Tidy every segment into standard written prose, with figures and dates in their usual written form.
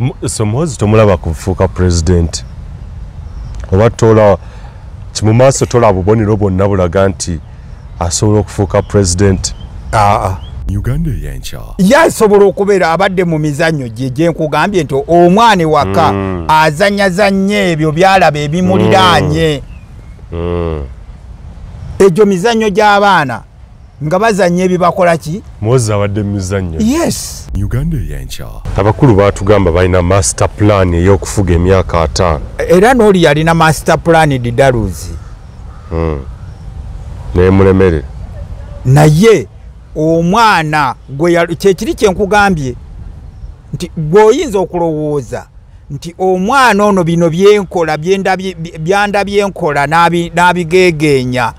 So Muhoozi tomulaba kufuuka president oba tola mu maaso tola obubonero bwonna bulaga nti asobola okufuuka president? Uganda yenkya yasobola okubeera abadde mu mizannyo gye nkugambye nti omwana waka azanyazanya ebyo byalaba ebimuliraanye egyo mizannyo gy'abaana nga bazanya ebibakola ki? Muhoozi abadde mu mizannyo. Yes. Uganda yenkya abakulu baatugamba balina master plan ey'okufuga emyaka 5 era n'oli yalina master plan didaluzi neemulemerera naye omwana kyekiri kyenkugambye nti gweoyinza okulowooza nti omwana ono bino byenkola byandabye nkola n'abigeegenya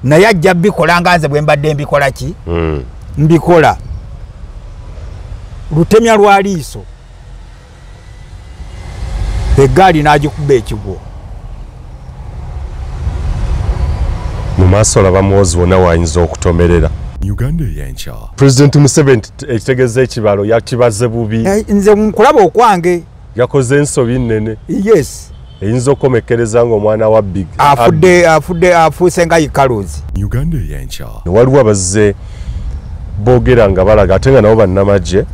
naye ajja bikola nga nze bwe mbadde mbikola ki? Mbikola lutemya lwa liiso eggaali n'agikuba ekigwo mu maaso olaba Muhoozi wonna wayinza okutomerera. Uganda yenkya President Museveni ekitegeeza ekibalo yakibaze bubi. Nze nkulaba okwange yakoze ensobi nnene. Yes. Eyinza okukomekereza ng'omwana wa big afuuse nga yikaluzi. Uganda yenkya waliwo abazze boogera nga balaga ate nga nabo bannamagye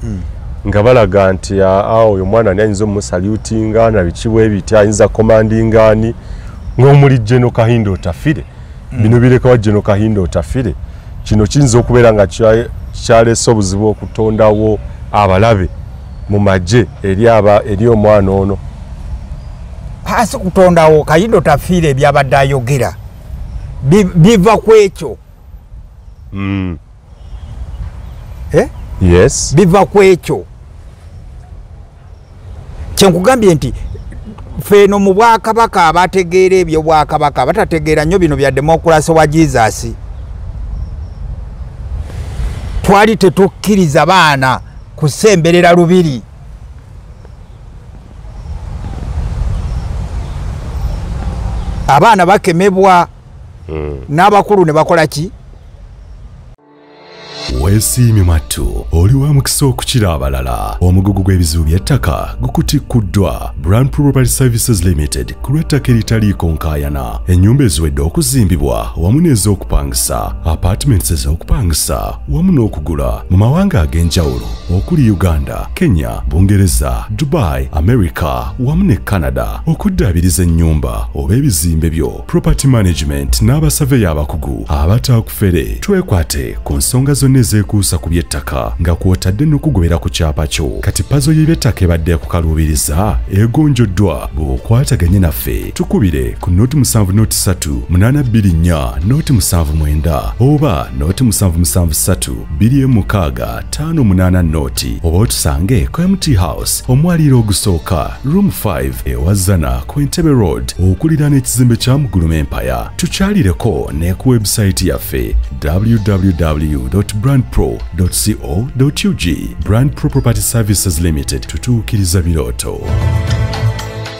nga balaga nti oyo omwana ani ayinza omusalutinga na biki bwe biti ayinza komandingaani ng'omuli General Kahindo Otafire. Bino birekawa General Kahindo Otafire. Kino kiyinza okubeera nga kyaleese obuzibu okutondawo abalabe mu magye eri omwana ono. Hasi kutondawo Kahindo Otafire byabadde ayogera biva ku ekyo. Yes. Biva ku ekyo. Kyenkugambye nti feno mu Bwakabaka abategeera ebyo Bwakabaka batategeera nnyo bino bya demokrasi wa Jesus. Twali tetukkiriza baana kusemberera lubiri. Abaana bakemebwa n'abakulu ne bakola ki? Weesiimye mattu oli wa mukisa okukira abalala. Omugugu gw'ebizibu by'ettaka gukutikuddwa Brand Property Services Limited ku lw'ettaka eritaliiko nkaayana. Ennyumba eziwedde okuzimbibwa wamu n'ez'okupangisa, apartments ez'okupangisa wamu n'okugula mu mawanga ag'enjawulo okuli Uganda, Kenya, Bungereza, Dubai, America wamu ne Canada. Okuddaabiriza ennyumba oba ebizimbe byo, property management n'abasaveya abakugu abataakufere. Twekwate ku nsonga zonna ezekuusa ku by'ettaka nga kw'otadde n'okugobera ku kyapa kyo. Kati pazo y'eby'ettaka ebadde kukaluubiriza egonjoddwa bw'okwataganye naffe. Tukubire ku noti 7-824-879 oba noti 773-206-580 noti oba otusange ku MT House omwaliiro ogusooka room 5 ewazana ku Entebbe Road okuliraana ekizimbe kya Muguluma Empire. Tukyalireko ne ku website yaffe www.brandpro.co.ug. Brand Pro Property Services Limited, tutuukiriza birooto.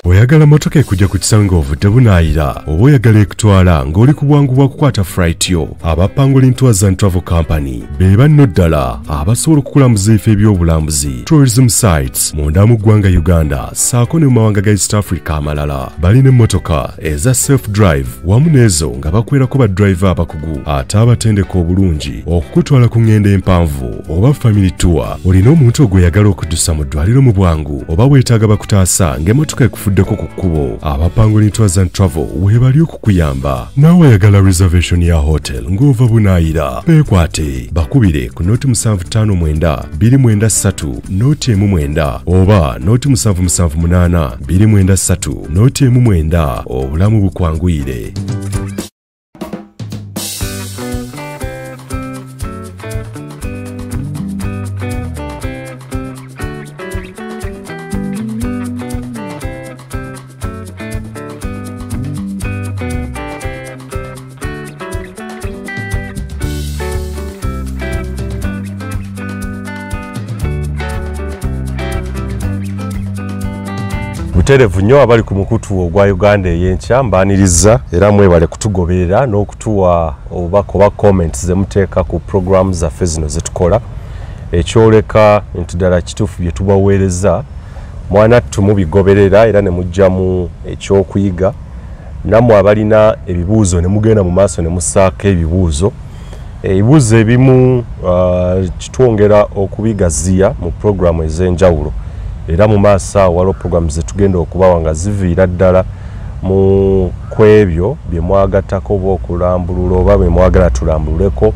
Oyagala motoka ekujja ku kisanga ovudde bunaayira oba oyagala ekutwala ng'oli ku bwangu bwa kukwata flight yo, aba Pangolin Tours and Travel Company be banno ddala abasobola okukulamuza ebifo eby'obulambuzi, tourism sites munda mu ggwanga Uganda ssaako ne mu mawanga ga East Africa amalala. Balina emmotoka eza self drive wamu n'ezo nga bakwerako badriver abakugu ate abatendeka obulungi okukutwala ku ngendo empanvu oba family tour. Olina omuntu ogweyagala okuddusa mu ddwaliro mu bwangu oba weetaaga bakutaasa ng'emmotoka ekufuddeko ku kkubo, aba Pangolin Tours and Travel weebali okukuyamba. Naawe oyagala reservation ya hotel ng'ova bunaayira, beekwate bakubire ku noti 759-293 noti 19 oba noti 778-293 noti 19. Obulamu bukwanguyire. Buterevu nnyo abali ku mukutu ogwa Uganda ey'enkya mbaaniriza era mwebale kutugoberera n'okutuwa obubaka oba comments ze muteeka ku programs zaffe zino ze tukola. Ekyoleka nti ddala kituufu bye tubaweereza mwana tumubigoberera era ne mujjamu ekyokuyiga namwe abalina ebibuuzo ne mugenda mu maaso ne musaako ebibuuzo ebibuuzo ebimu kitwongera okubigaziya mu programu ez'enjawulo era mu maaso awo waliwo programu zetugenda okubawa nga ziviira ddala mu kwebyo bye mwagattako oba okulambulula oba bye mwagala tulambululeko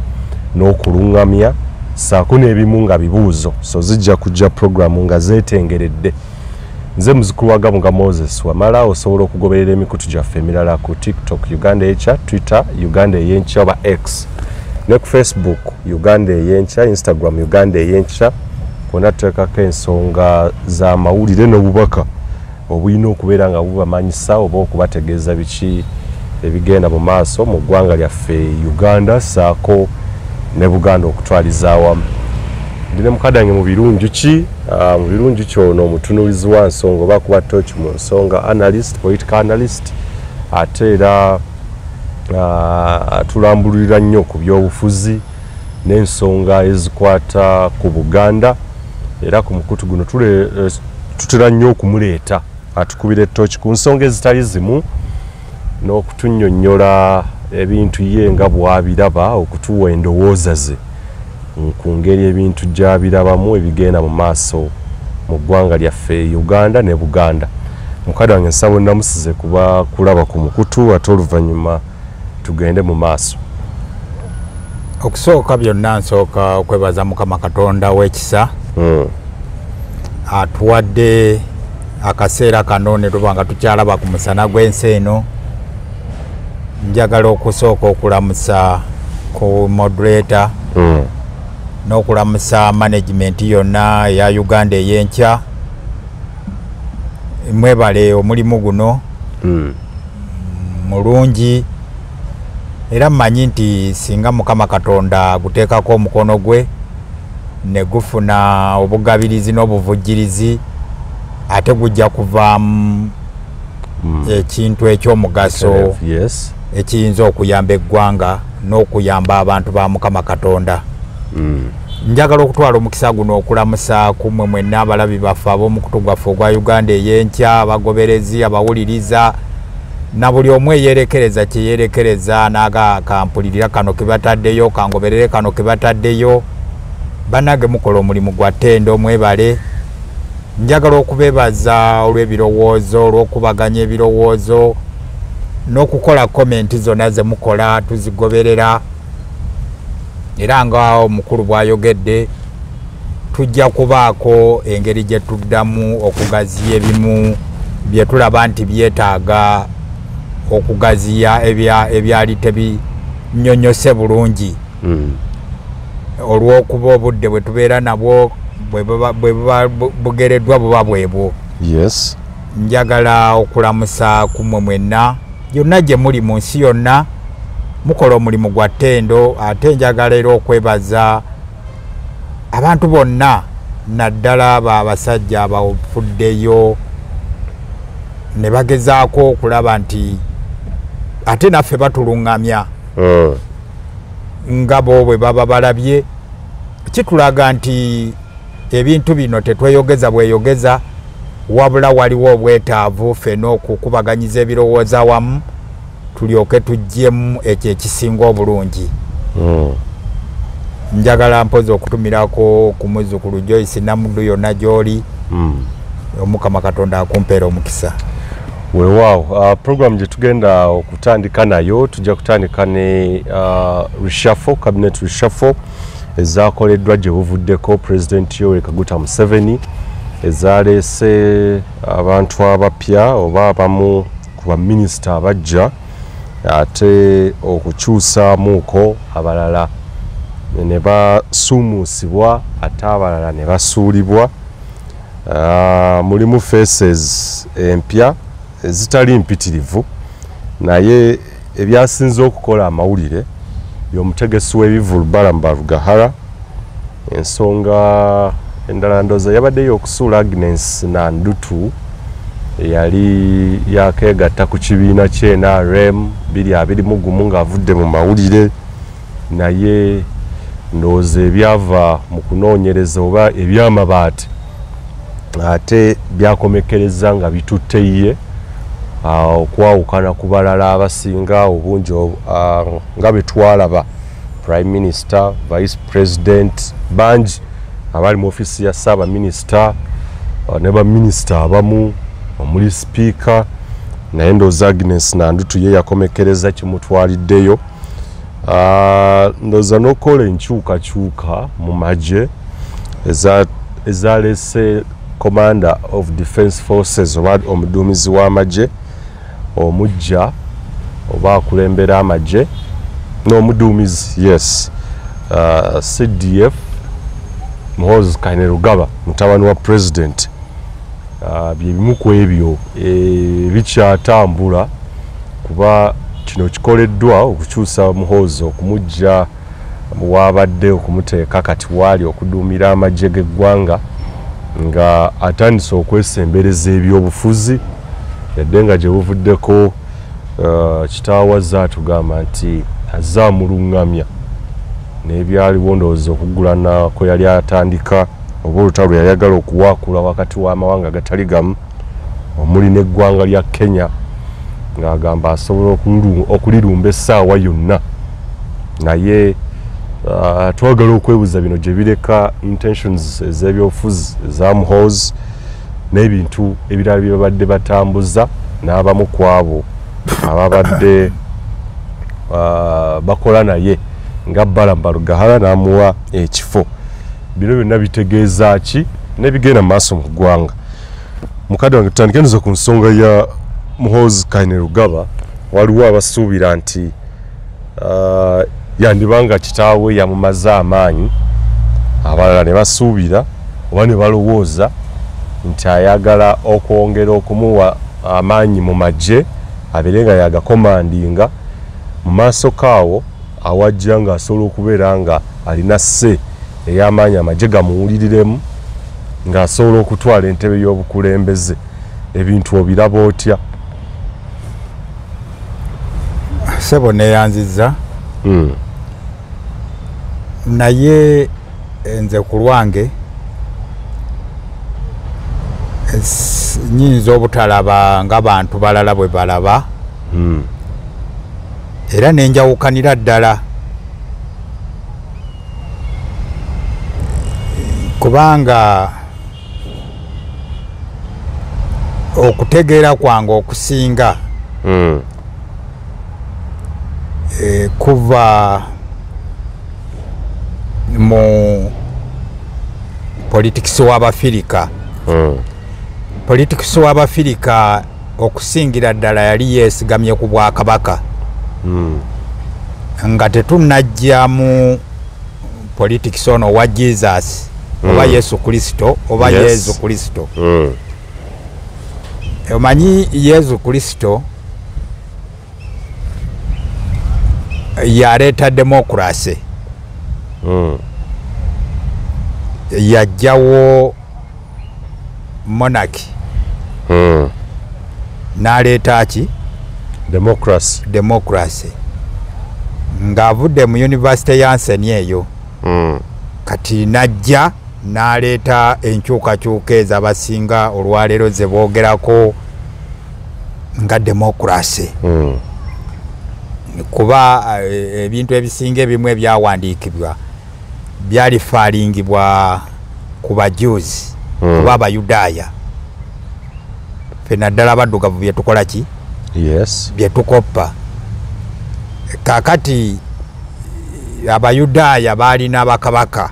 n'okuluŋŋamya saako n'ebimu nga bibuuzo so zijja kujja programu nga zeetengeredde. Nze muzukulu wa Gamu nga Moses Wamala osobola okugoberera emikutu gyaffe emirala ku TikTok Uganda Eyenkya, Twitter Uganda Eyenkya oba X ne ku Facebook Uganda Eyenkya, Instagram Uganda Eyenkya. Kwonna tuteekako ensonga z'amawulire n'obubaka obulina okubeera nga bubamanyisa oba okubategeeza biki ebigenda mu maaso mu ggwanga lyaffe Uganda saako ne Buganda okutwaliza awamu. Ndine mukadange mu birungi ki mu birungi kyono omutunulizi wa nsonga oba kuba touch mu nsonga analyst, political analyst ate era tulambulira nnyo ku by'obufuzi n'ensonga ezikwata ku Buganda era ku mukutu guno tutera nnyo okumuleeta atukubira touch ku nsonga ezitali zimu n'okutunnyonnyola ebintu ye nga bw'abiraba okutuwa endowooza ze ku ngeri ebintu gy'abirabamu ebigenda mu maaso mu ggwanga lyaffe Uganda ne Buganda. Mukadde wange nsaba namusize kuba kulaba ku mukutu ate oluvannyuma tugende mu maaso. Okusooka byonna nsooka okwebaza Mukama Katonda w'ekisa atuwadde akaseera kano ne tuba nga tukyalaba ku musana gw'ensi eno. Njagala okusooka okulamusa ku moderator n'okulamusa management yonna ya Uganda Eyenkya. Mwebale omulimu guno mulungi era mmanyi nti singa Mukama Katonda guteekako omukono gwe ne gufuna obugabirizi n'obuvujjirizi ate gujja kuvaamu ekintu ekyomugaso ekiyinza okuyamba eggwanga n'okuyamba abantu ba Mukama Katonda. Njagala okutwala omukisa guno okulamusa kumwe mwenna abalabi baffe ab'omukutu gwaffe ogwa Uganda Eyenkya, abagoberezi, abawuliriza na buli omu eyerekereza kyeyerekereza n'aga kampulirira kano kebataddeyo kangoberere kano kebataddeyo banage mukola omulimu gwa ttendo mwebale. Njagala okubebaza olw'ebirowoozo olw'okubaganya ebirowoozo n'okukola komenti zonna ze mukola tuzigoberera era nga omukulu bw'ayogedde tujja kubaako engeri gye tuddamu okugaziya ebimu bye tulaba nti byetaaga okugaziya ebyali tebinnyonnyose bulungi olw'okuba obudde bwe tubeera nabwo bwe bugereddwa buba bwebwo. Njagala okulamusa kumwe mwenna yonna gye muli mu nsi yonna mukola omulimu gwa ttendo ate njagala era okwebaza abantu bonna naddala abasajja abafuddeyo ne bagezaako okulaba nti ate naffe batuluŋŋamya nga bo bwe baba balabye. Kitulaga nti ebintu bino tetweyogeza bweyogeza wabula waliwo obwetaavu ffenna okukubaganyiza ebirowoozo awamu tulyoke tujjemu ekyo ekisinga obulungi. Njagala mpozi okutumirako ku muzzukulu Joyce Namuddu yonna gy'oli Omukama Katonda akumpeera omukisa. Weewaawo program gye tugenda okutandika nayo tujja kutandika ne reshuffle, cabinet reshuffle ezaakoleddwa gye buvuddeko President Yoweri Kaguta Museveni ezaleese abantu abapya oba abamu ku baminisita abajja ate okukyusaamuuko abalala ne basuumuusibwa ate abalala ne basuulibwa. Mulimu faces empya ezitali mpitirivu naye ebyasinze okukola amawulire y'omutegesi w'ebivu Lubalamba Rugahara. Ensonga endala ndooza yabaddeyo okusuula Agnes Nandutu yali yakeegatta ku kibiina kye NRM 2021 ng'avudde mu mawulire naye ndowooza ebyava mu kunoonyereza oba ebyamabaati ate byakomekereza nga bitutte okwawukana ku balala abasinga obungi nga bwe twalaba Prime Minister, Vice President bangi abali mu ofisi ya Ssaabaminisita ne baminisita abamu omuli Speaker naye ndowooza Agnes Nandutu ye yakomekereza kimutwaliddeyo ndowooza n'okukola enkyukakyuka mu magye ezalese Commander of Defence Forces oba omuduumizi w'amagye omujja oba akulembera amagye n'omuduumizi yes CDF Muhoozi Kainerugaba mutabani wa President bye bimu ku ebyo bikyatambula kuba kino kikoleddwa okukyusa Muhoozi okumujja wabadde okumuteeka kati waali okuduumira amagye g'eggwanga nga atandise okwesembereza ebyobufuzi yadde nga gye buvuddeko kitaawaza atugamba nti azaamulungamya n'ebyaliwo ndowooza okugulana kwe yali atandika oba olutalo yayagala okuwaakula wakati w'amawanga agatali gamu omuli n'eggwanga lya Kenya ng'agamba asobola okulirumba essaawa yonna naye twagala okwebuuza bino gye bireka intentions ez'ebyobufuzi eza Muhoozi n'ebintu ebirala bye babadde batambuza n'abamu ku abo ababadde bakola naye nga Balaam Balugahala n'amuwa ekifo bino byonna bitegeeza ki n'ebigenda mu maaso mu ggwanga mukadde wange tutandike nzo ku nsonga ya Muhoozi Kainerugaba waliwo abasuubira nti yandibanga kitaawe yamumaze amaanyi abalala ne basuubira oba ne balowooza nti ayagala okwongera okumuwa amaanyi mu magye abeere nga yagakomandinga mu maaso kaawo awajja nga asobola okubeera nga alina sse ey'amaanyi amagye gamuwuliriremu ng'asobola okutwala entebe y'obukulembeze ebintu obiraba otya? Sebo neyanziza naye nze ku lwange nyinza obutalaba ng'abantu balala bwe balaba era nenjawukanira ddala kubanga okutegeera kwange okusinga kuva mu politics w'Abafirika politics w'Abafirika okusingira ddala yali yeesigamye ku Bwakabaka nga tetunnajja mu politics ono wa Jesus oba Yesu Kristo oba Yesu Kristo omanyi Yesu Kristo yaleeta demokrasi yajjawo monarchy n'aleeta ki democracy ng'avudde mu university ya Nseni eyo kati najja n'aleeta enkyukakyuka ez'abasinga olwaleero ze boogerako nga democracy kuba ebintu ebisinga ebimu ebyawandiikibwa byalifaalingibwa ku Bajuzi kuba Abayudaaya fena ddala abaddugavu byetukola ki byetukoppa kakati Abayudaaya baalina bakabaka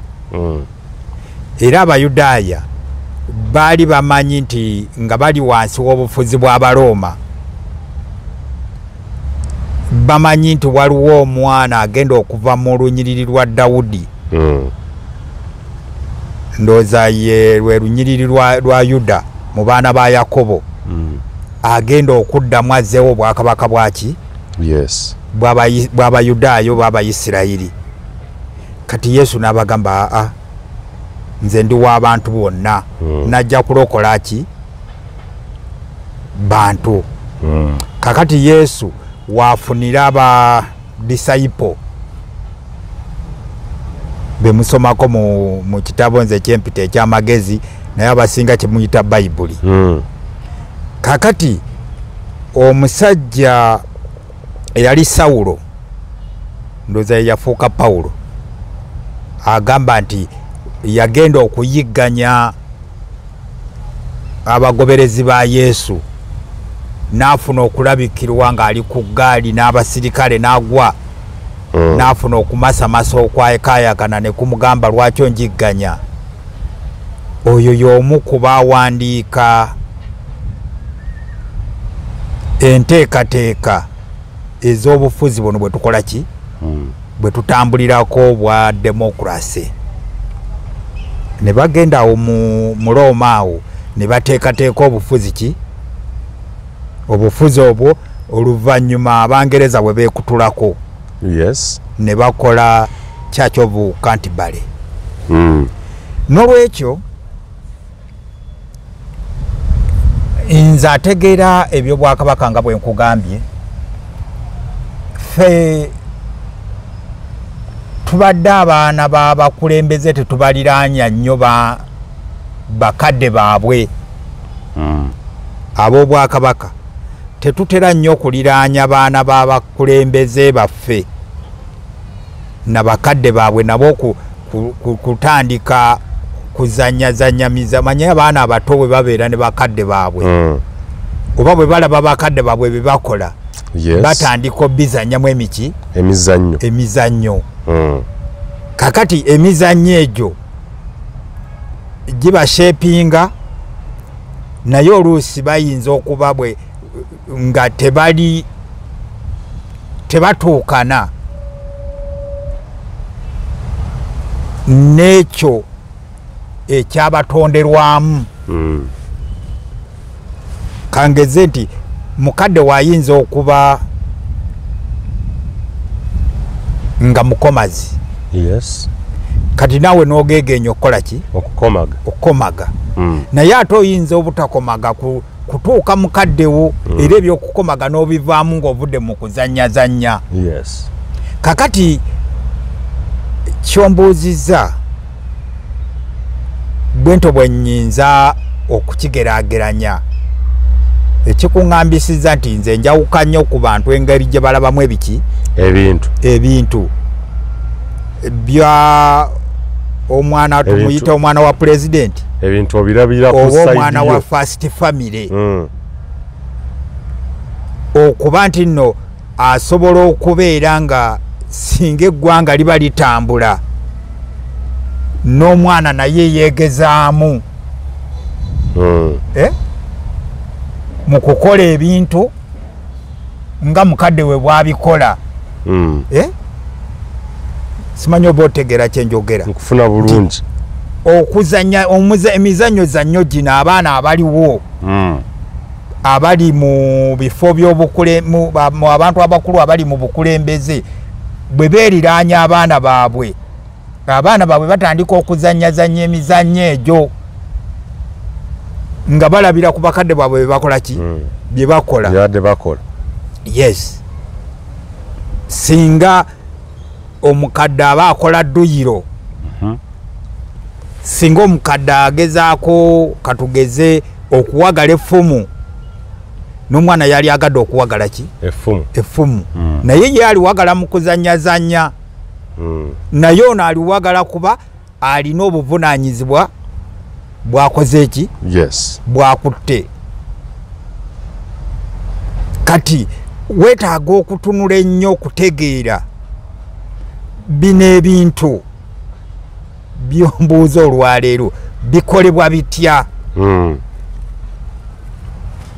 era Abayudaaya baali bamanyi nti nga bali wansi w'obufuzi bw'Abaroma bamanyi nti waliwo omwana agenda okuva mu lunyiriri lwa Dawudi ndowooza ye lwe lunyiriri lwa Yuda mu baana ba Yakobo agenda okuddamu azzeewo obwakabaka bwaki bw'Abayudaaya oba Abayisirayiri kati Yesu n'abagamba nze ndi w'abantu bonna najja kulokola ki bantu kakati Yesu wafunira aba disciple bemusomako mu kitabo nze kyempita ekyamagezi naye abasinga kyemuyita bayibuli. Kakati omusajja eyali Sawulo ndoza yafuuka Pawulo agamba nti yagenda okuyigganya abagoberezi ba Yesu n'afuna okulabikirwa ng'ali ku ggaali n'abasirikale n'agwa n'afuna okumasamasa okwayakayakana ne kumugamba lwaki onjigganya. Oyo y'omu ku baawandiika enteekateeka ez'obufuzi buno bwe tukola ki bwe tutambulirako bwa demokrasi. Ne bagenda awo mu Roma awo ne bateekateeka obufuzi ki obufuzi obwo oluvannyuma Abangereza bwe beekutulako. Yes. Ne bakola Church of Canterbury. N'olwekyo nze ategeera eby'Obwakabaka nga bwe nkugambye, ffe tubadde abaana b'abakulembeze tetubaliraanya nnyo bakadde baabwe ab'Obwakabaka. Tetutera nnyo kuliraanya baana b'abakulembeze baffe na bakadde baabwe nabo kutandika kuzanyazanyamiza. Manye abaana abato bwe babeera ne bakadde baabwe oba bwe balaba bakadde baabwe bye bakola, batandika obizanyamu emizannyo. Kakati emizannyo egyo gibashepinga, naye oluusi bayinza okuba bwe nga tebatuukana n'ekyo ekyabatonderwamu. Kangeze nti mukadde wayinza okuba nga mukomazi. Yes. Kati naawe n'ogeegenya okukola ki? Okukomaga. Naye ate oyinza obutakomaga kutuuka mukaddewo era ebyokukomaga n'obivaamu ng'ovudde mu kuzanyazanya. Yes. Kakati kyombuuzizza bwento bwe nnyinza okukigeraageranya, ekikuŋŋambisizza nti nze njawuka nnyo ku bantu engeri gye balabamu ebintu bya omwana tumuyita omwana wa pulezidenti, ebintu obirabira ku oba omwana wa first family. Okuba nti nno asobola okubeera nga singa eggwanga liba litambula n'omwana naye yeegezaamu mu kukola ebintu nga mukadde we bwabikola. Simanyi oba otegeera kyenjogera. Nkufuna bulungi. Okuzanya emizannyo zannyo gino abaana abaliwo abali mu bifo mu abantu abakulu abali mu bukulembeze bwe beeriraanya abaana baabwe batandika okuzanyazanya emizannyo egyo nga balabira ku bakadde baabwe bye bakola ki? Bye bakola. Yes. Singa omukadde aba akola dduyiro, singa omukadde agezaako katugeze okuwagala effumu, n'omwana yali agadde okuwagala ki? Effumu. Naye ye aliwagala mu kuzanyazanya. Naye ono aliwagala kuba alina obuvunaanyizibwa bwakoze eki? Yes. Bwakutte. Kati weetaaga okutunula ennyo okutegeera bino ebintu byombuuza olwaleero bikolebwa bitya.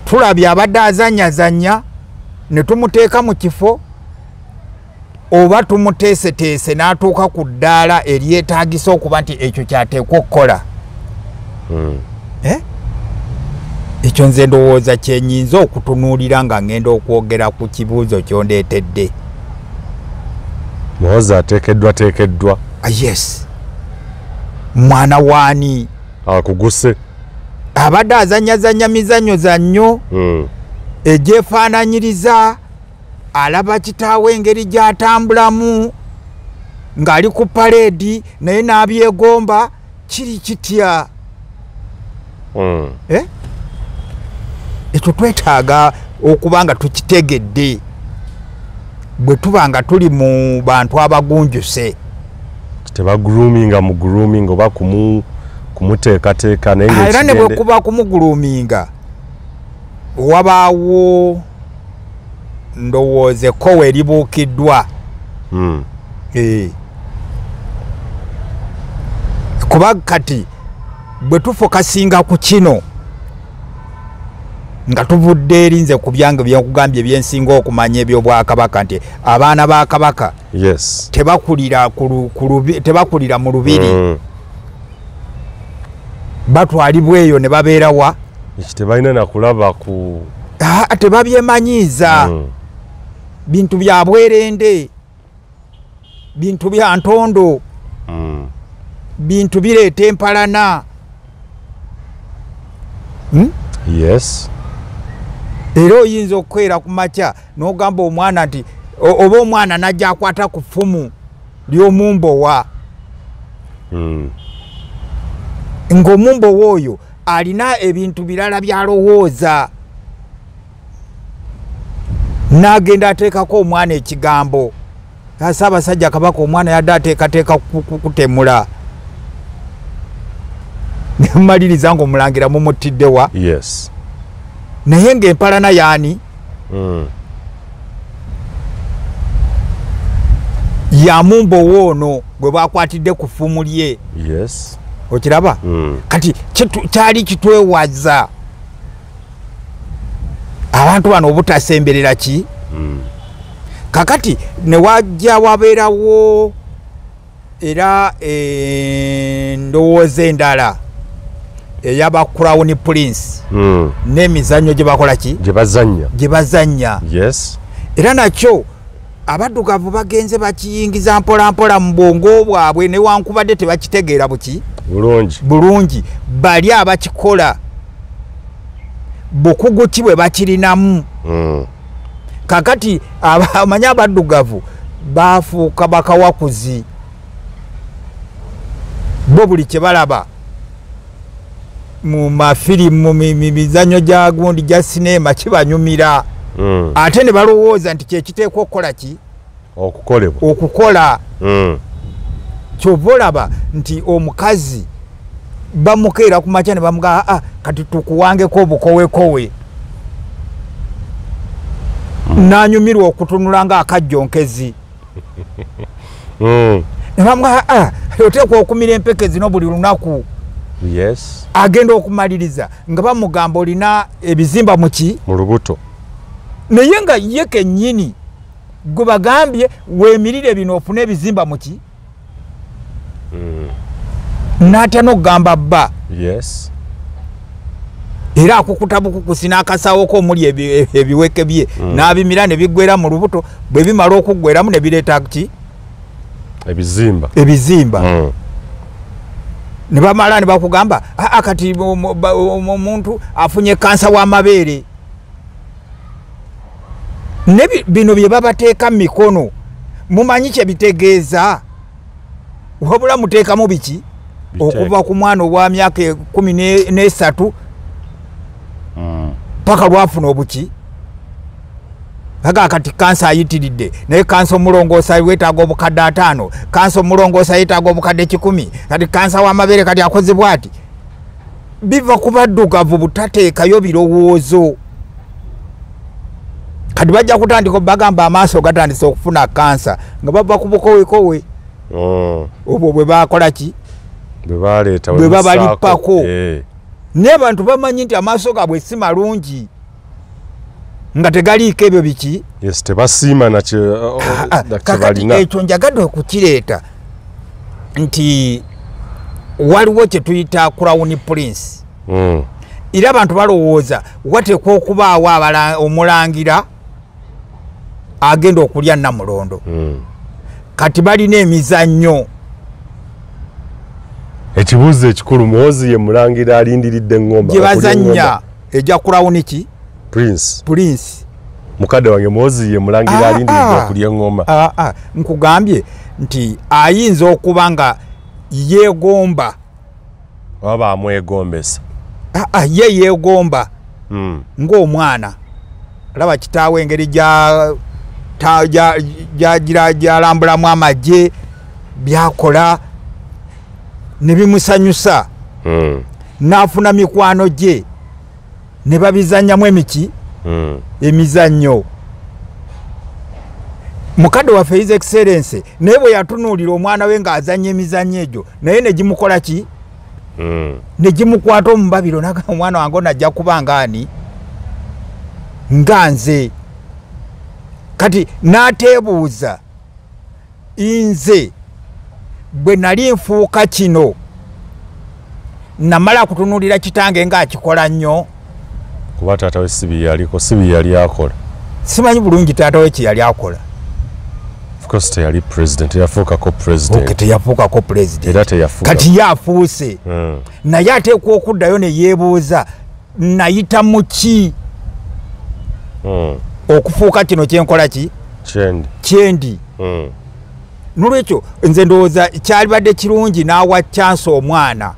Tulabye abadde azanyazanya ne tumuteeka mu kifo, oba tumuteeseteese n'atuuka ku ddaala eryetaagisa okuba nti ekyo kyateekwa okukola. Ekyo nze ndowooza kyenyinza okutunuulira nga ngenda okwogera ku kibuuzo kyondeetedde. Muhoza ateekeddwa. Yes. Mwana waani akuguse abadde azanyazanya mizannyo zannyo egyefaananyiriza, alaba kitaawe engeri gy'atambulamu ng'ali ku paleedi naye n'abyegomba. Kiri kitya? ekyo twetaaga okuba nga tukitegedde bwe tuba nga tuli mu bantu abagunjuse. Tebaguluminga mu grooming oba kumuteekateeka naye era ne bwe kuba kumuguluminga wabaawo ndowooza ekkowe eribuukiddwa. Kuba kati bwe tufokasinga ku kino nga tuvudde erinze ku byange byekugambye byensinga okumanya ebyobwakabaka nti abaana ba kabaka tebakulira mu lubiri batwalibwa eyo ne babeerawa tebalina nakulaba ku tebabyemanyiiza bintu bya bwerende bintu bya ntondo bintu bireeta empalana. Era oyinza okukwera ku makya n'ogamba omwana nti oba omwana najja akwata ku ffumu ly'omumbowa ng'omumbowa oyo alina ebintu birala byalowooza n'agenda ateekako omwana ekigambo. Ssaabasajja Kabaka omwana yadde ateekateeka kutemula nemumaliriza ng'omulangira mumuttiddewa naye ng'empalana yaani yamumbowa ono gwe bakwatidde ku ffumu lye. Okiraba kati kyali kitwewaza abantu bano obutasemberera ki kakati ne wajja wabeerawo era endowooza endala eyaba Crown Prince n'emizannyo gye bakola ki gye bazannya era nakyo abaddugavu bagenze bakiyingiza mpola mpola mu bwongo bwabwe newankubadde tebakitegeera buki bulungi bali abakikola bukugu ki bwe bakirinamu. Kakati abamanyi abaddugavu bafuuka bakawakuzi bo buli kye balaba mu mafirimu mizannyo gya gundi gya sinema kibanyumira ate ne balowooza nti kyekiteekwa okukola ki okukola kyova olaba nti omukazi bamukeera ku makya ne bamugaa kati tukuwangeko obukowekowe nanyumirwa okutunula nga akajjonkezi ne bamugaa oteekwa okumira empeke zino buli lunaku agenda okumaliriza nga bamugamba olina ebizimba muki mu lubuto naye nga ye kennyini gwe bagambye weemirire bino ofune ebizimba muki n'atya n'okugamba bba era akukuta bukukusi n'akasaawoko omuli ebiweke bye n'abimira ne biggwera mu lubuto bwe bimala okuggweramu ne bireeta ki ebizimba ne bamala ne bakugamba kati omuntu afunye kansa w'amabeere ne bino bye babateeka mu mikono mumanyi kye bitegeeza wabula muteekamu biki okuva ku mwana obwa myaka 13 paka lwafuna obuki kati kansa ayitiridde naye kansa omulongoosa weetaaga obukadde 5 kansa omulongoosa yeetaaga obukadde 10 kati kansa w'amabeere kati akozebwa ati biva ku baddugavu butateekayo birowoozo kati bajja kutandika bagamba amaaso gatandise okufuna kansa nga bava ku bukowekowe obwo bwe bakola ki bwe babalippako naye abantu bamanyi nti amaaso gaabwe si malungi nga tegaliiko ebyo biki tebasiima nakyebalina. Ekyo njagadde okukireeta nti waliwo kye tuyita Crown Prince era abantu balowooza wateekwa okubaawo omulangira agenda okulya Namulondo kati balina emizannyo. Ekibuuzo ekikulu Muhoozi ye mulangira alindiridde engoma gye bazannya ejja Crown ki Prince mukadde wange Muhoozi ye mulangira alindiridde okulya engoma. Nkugambye nti ayinza okuba nga yeegomba oba amwegombesa ye yegomba ng'omwana laba kitaawe engeri gyalambulamu amagye byakola ne bimusanyusa n'afuna mikwano gye ne babizannyamu emizannyo mukadde waffe His Excellency naye bwe yatunuulira omwana we ng'azannya emizannyo egyo naye ne gimukola ki ne gimukwata omubabiro naga omwana wange onajja kuba ngaani nga nze kati n'ateebuuza nze bwe nali nfuuka kino namala kutunuulira kitange ng'akikola nnyo kuba taata we sibi yali akola simanyi bulungi taata we kye yali akola teyali president yafuukako president teyafuukako president era teyafuuka kati yafuuse naye ateekwa okuddayo ne yeebuuza nayita mu ki okufuuka kino kyenkola ki kyendi nolwekyo nze ndowooza kyalibadde kirungi n'awa chance omwana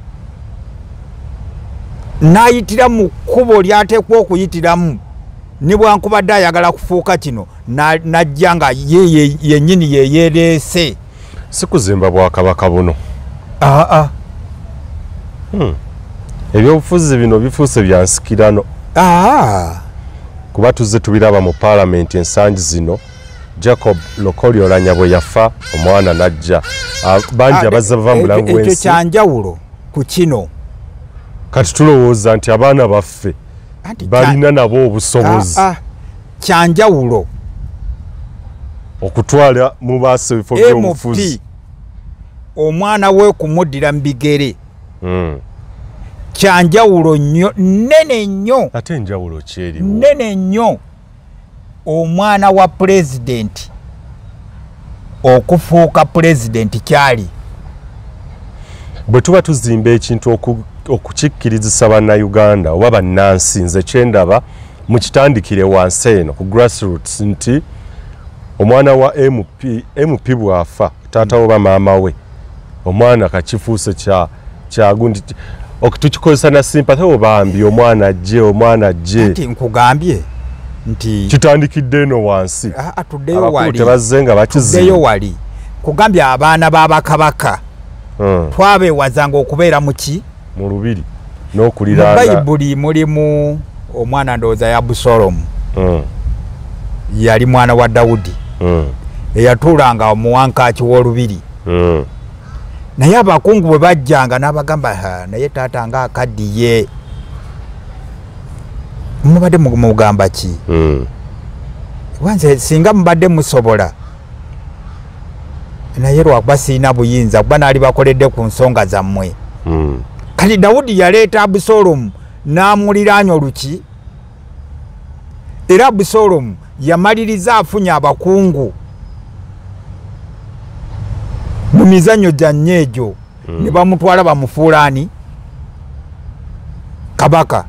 n'ayitira mu kkubo lyateekwa okuyitiramu ne bwankubadde ayagala kufuuka kino najja nga ye yennyini yeyereese si kuzimba bwakabaka buno ebyobufuzi bino bifuuse byansikirano kuba tuzze tubiraba mu paalamenti ensangi zino Jacob Lokoli Olanya bwe yafa omwana najja bangi abazza bava mu mulango w'ensi ekyo kyanjawulo ku kino kati tulowooza nti abaana baffe balina nabo obusobozi kyanjawulo okutwala mu baaso ebifo by'obufuzi omwana we kumuddira mu bigere kyanjawulo nnyo nene nnyo ate enjawulo kyeriwo nene nnyo omwana wa pulezidenti okufuuka pulezidenti kyali bwe tuba tuzimba ekintu okukikkirizisa bannayuganda oba bannansi nze kyendaba mukitandikire wansi eno ku grassroots nti omwana wa MP bwafa taata oba maama we omwana kakifuuse kyagundi tukikozesa na sympathy obambi omwana ajje nkugambye nti kitandikidde eno wansi atuddeyo wali tebazze nga bakizimba wali kugambye abaana b'abakabaka twabeewazanga okubeera muki mu lubiri n'okuliraana mu bayibuli mulimu omwana ndowooza ya Abusalomu yali mwana wa Dawudi eyatuulanga omuwankaaki w'olubiri naye abakungu bwe bajjanga n'abagamba naye taata nga akaddiye mubadde mugamba ki wanze singa mubadde musobola naye lwakuba siina buyinza kuba naali bakoledde ku nsonga zammwe kati Dawudi yaleeta Abusalomu n'amuliraanya oluki era Abusalomu yamaliriza afunye abakungu mu mizannyo gya nnyo ne bamutwala bamufuulaani kabaka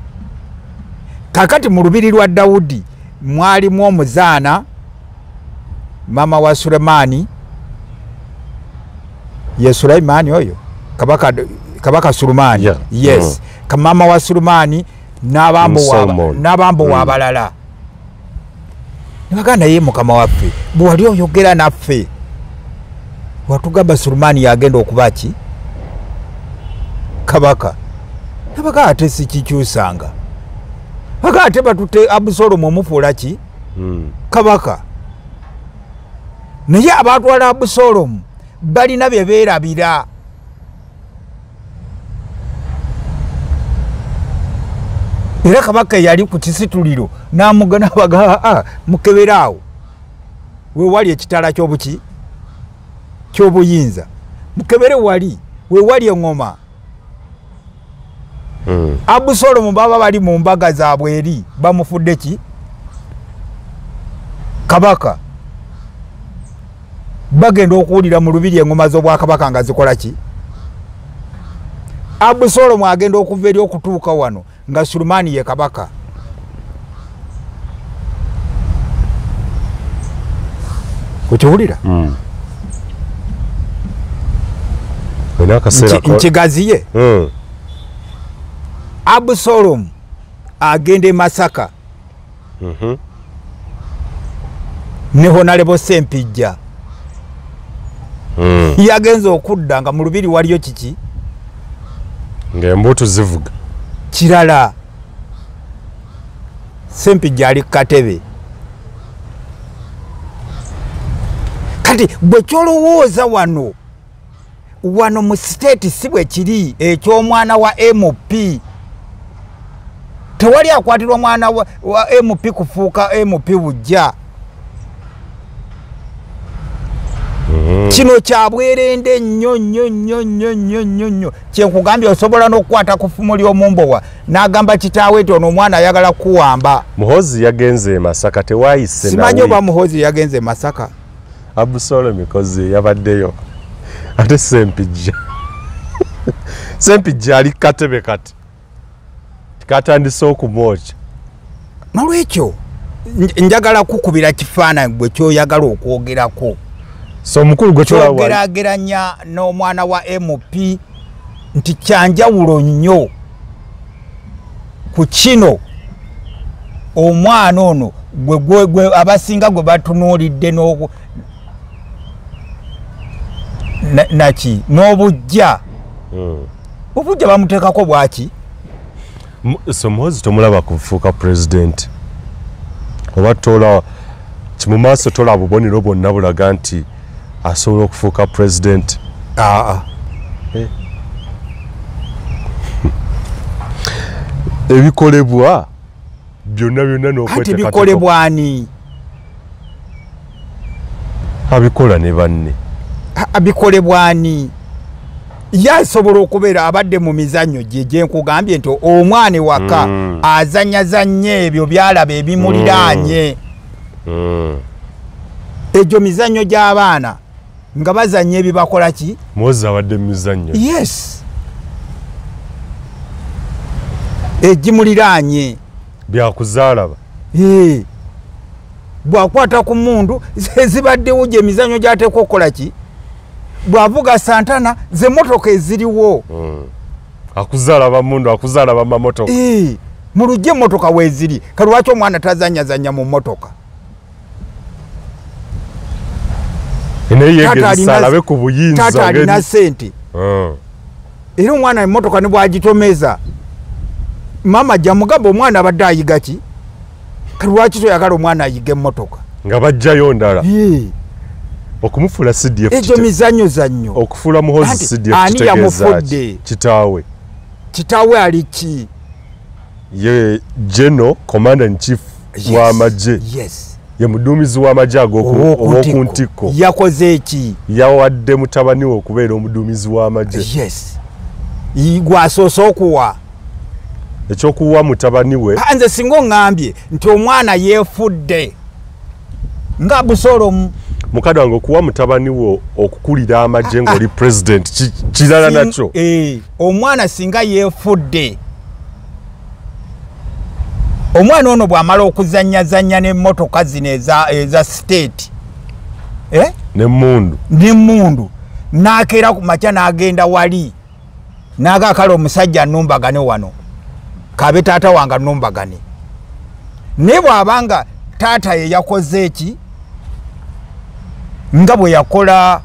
kakati mu lubiri lwa Dawudi mwalimu omuzaana mama wa Sulemaani ye Sulemaani oyo kabaka Sulemaani yes mama wa Sulemaani n'abambo w'abalala nibaganda ye mukama waffe bwe wali oyogera naffe watugamba Sulemaani yagenda okuba ki kabaka nabaga ate sikikyusanga baga ate batute Abusalomu omufuula ki kabaka naye abatwala Abusalomu balina bye beerabira era kabaka yali ku kisituliro n'amugana baga mukeberaawo we wali ekitala ky'obuki ky'obuyinza mukebere wali we wali engoma Abusalomu baba bali mu mbaga zaabwe eri bamufudde ki kabaka bagenda okuwulira mu lubiri engoma z'obwakabaka nga zikola ki Abusalomu agenda okuva eri okutuuka wano nga Sulemaani ye kabaka kukiwulira nkigaziye Absalom agende Masaka ne Honorable Sempijja yagenze okudda nga mu lubiri waliyo kiki ng'embuto zivuga kirala Sempijja ali katebe kati bwe kyolowooza wano mu state si bwe kiri eky'omwana wa MP tewali akwatirwa mwana wa MP kufuuka MP bujja kino kyabwerende nnyo kyenkugambye osobola n'okukwata ku ffumu ly'omumbowa n'agamba kitaawe nti ono omwana ayagala kuwamba. Muhozi yagenze e Masaka tewaayise simanyi oba Muhozi yagenze e Masaka. Abusolo mikozi yabaddeyo ate Sempijja ali katebe kati katandise okumwoca nolwekyo njagala kukubira kifaananyi bwe kyoyagala okwogerako. So mukulu gwe kyogerageranya n'omwana wa MP nti kyanjawulo nnyo ku kino omwana ono gwe abasinga gwe batunuulidde naki n'obujja obujja bamuteekako bwaki. So Muhozi tomulaba kufuuka president oba tola kimu maaso tola obubonero bwonna bulaga nti asobola okufuuka president. Ebikolebwa byonna n'okweteekati bikolebwa ani abikola ne banne bikolebwa ani yasobola okubeera abadde mu mizannyo gye nkugambye nti omwana waka azanyazanya ebyo byalaba ebimuliraanye egyo mizannyo gy'abaana nga bazanya ebibakola ki Muhozi abadde mu mizannyo yes egimuliraanye byakuzaalaba bwakwata ku mundu zibaddewo gye emizannyo gyateekwa okukola ki bwavuga Santana ze motoka eziriwo akuzaalaba mundu akuzaalaba mamotoka mu lugye motoka weeziri kalwaki omwana tazanyazanya mu motoka alabe ku buyinza taata alina ssente era omwana emotoka ne bwagitomeza mama jamugamba omwana abadde ayiga ki kalwaki toyagala omwana ayiga emmotoka nga bajjayo ndala okumufuula CDF ekyo mizannyo zannyo okufuula Muhozi CDF kitegeeza kitaawe ali ki ye General Commander in Chief w'amagye ye muduumizi w'amagye ag'okuntikko yakoze eki yawadde mutabani we okubeera omuduumizi w'amagye gwasoose okuwa ekyokuwa mutabani we nze singa oŋŋambye nti omwana yeefudde nga Abusolomu mukadde wange okuwa mutabani wo okukulira amagye ng'oli president kirala nakyo omwana singa yeefudde omwana ono bw'amala okuzanyazanya n'emmotoka zino eza state n'emmundu n'akeera ku makya n'agenda wali n'agaakala omusajja nnumbagane wano kabe taata wange nnumbagane naye bw'abanga taata ye yakoze eki nga bwe yakola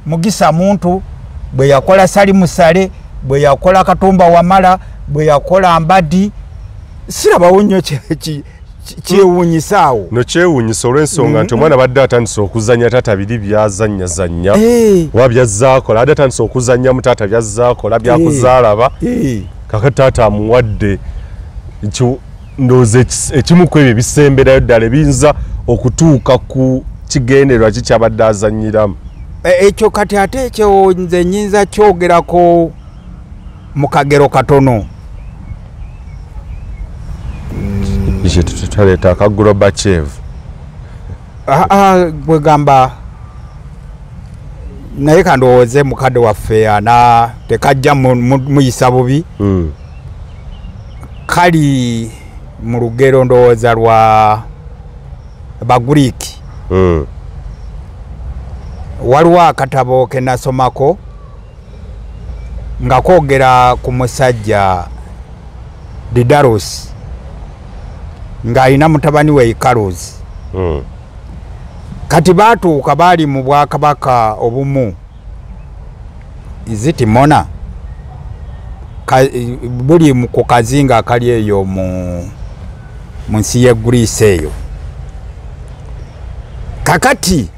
Mugisa Muntu bwe yakola Salimusale bwe yakola Katumba Wamala bwe yakola Mbadi sirabawo nnyo kyewuunyisaawo no kyewuunyisa olw'ensonga nti omwana badde atandise okuzanya taata biri byazanyazanya oba byazaakola adde atandise okuzanya mu taata byazaakola byakuzaalaba kakati taata amuwadde ndowooza ekimu ku ebyo ebisemberayo ddala ebiyinza okutuuka ku kigendererwa kikyabadde azanyiramu ekyo kati ate ekyo nze nnyinza kyogerako mu kagero katono tutaleeta akaguloba kyevu bwegamba naye kandowooze mukadde waffe ana tekajja muyisa bubi kali mu lugero ndowooza lwa Baguriiki waliwo akatabo ke nasomako nga koogera ku musajja Didaros ng'alina mutabani we Ikaluzi. Kati baatuuka baali mu Bwakabaka obumu iziti Mona buli ku kazinga akali eyo mu nsi ye Greece eyo. Kakati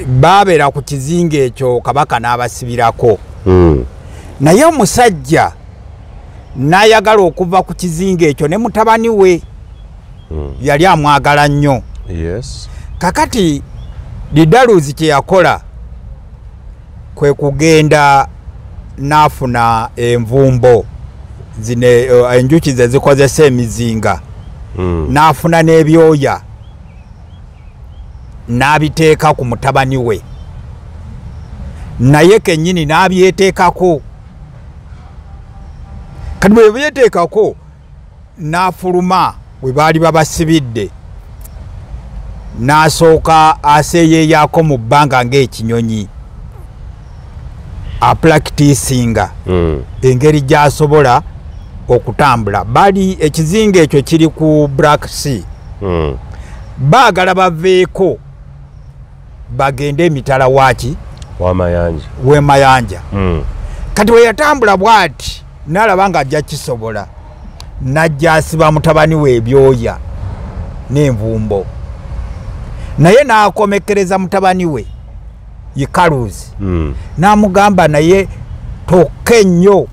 babeera ku kizinga ekyo Kabaka n'abasibirako. Naye omusajja n'ayagala okuva ku kizinga ekyo ne mutabani we yali amwagala nnyo. Yes. Kakati Didaluzi kye yakola kwe kugenda n'afuna envumbo zine enjuki ze zikozesa emizinga. N'afuna n'ebyoya n'abiteeka ku mutabani we, naye kennyini n'abyeteekako. Kati bwe byeteekako n'afuluma bwe baali babasibidde, n'asooka aseeyeeyako mu bbanga ng'ekinyonyi, apulakitiisinga engeri gy'asobola okutambula. Bali ekizinga ekyo kiri ku Black Sea. Baagala baveeko bagende emitala waki w'Emayanja. Kati bwe yatambula bw'ati n'alaba ng'ajja kisobola, n'ajja asiba mutabani we ebyoya n'envumbo, naye n'akomekereza mutabani we Ikaluzi. N'amugamba naye tokka ennyo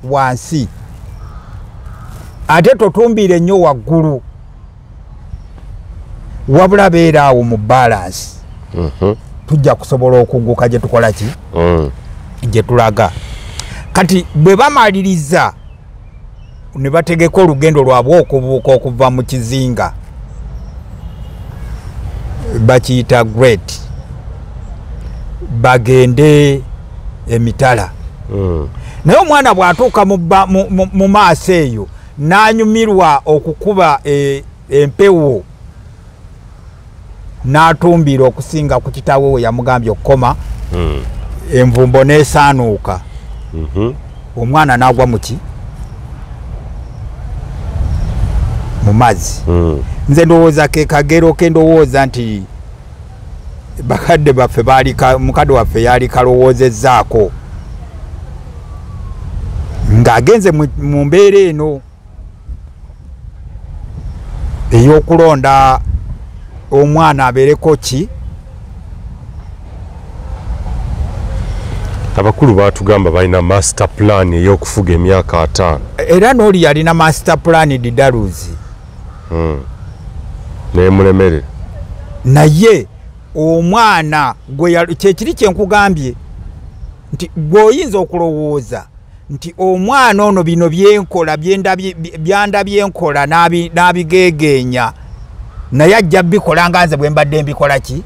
wansi ate totumbire nnyo waggulu, wabula beera awo mu balansi. Tujja kusobola okugguka gye tukola ki gye tulaga. Kati bwe bamaliriza ne bategeka olugendo lwabwe okubuuka okuva mu kizinga bakiyita Great, bagende emitala. Naye omwana bw'atuuka mu maaso eyo n'anyumirwa okukuba empewo, n'atumbira okusinga ku kitaawe we yamugambye okukoma. Envumbo n'esaanuuka. Omwana n'agwa mu mazzi. Nze ndowooza ke kagero ke ndowooza nti bakadde baffe mukadde waffe yali kalowoozezzaako ng'agenze mu mbeera eno ey'okulonda omwana abeereko ki. Abakulu baatugamba balina master plan ey'okufuga emyaka 5. Era n'oli yalina master plan Didaluzi. Neemulemerera. Naye omwana kyekiri kye nkugambye nti gw'oyinza okulowooza nti omwana ono bino byenkola byandabye enkola n'abigeegeenya, naye ajja bikola nga nze bwe mbadde mbikola ki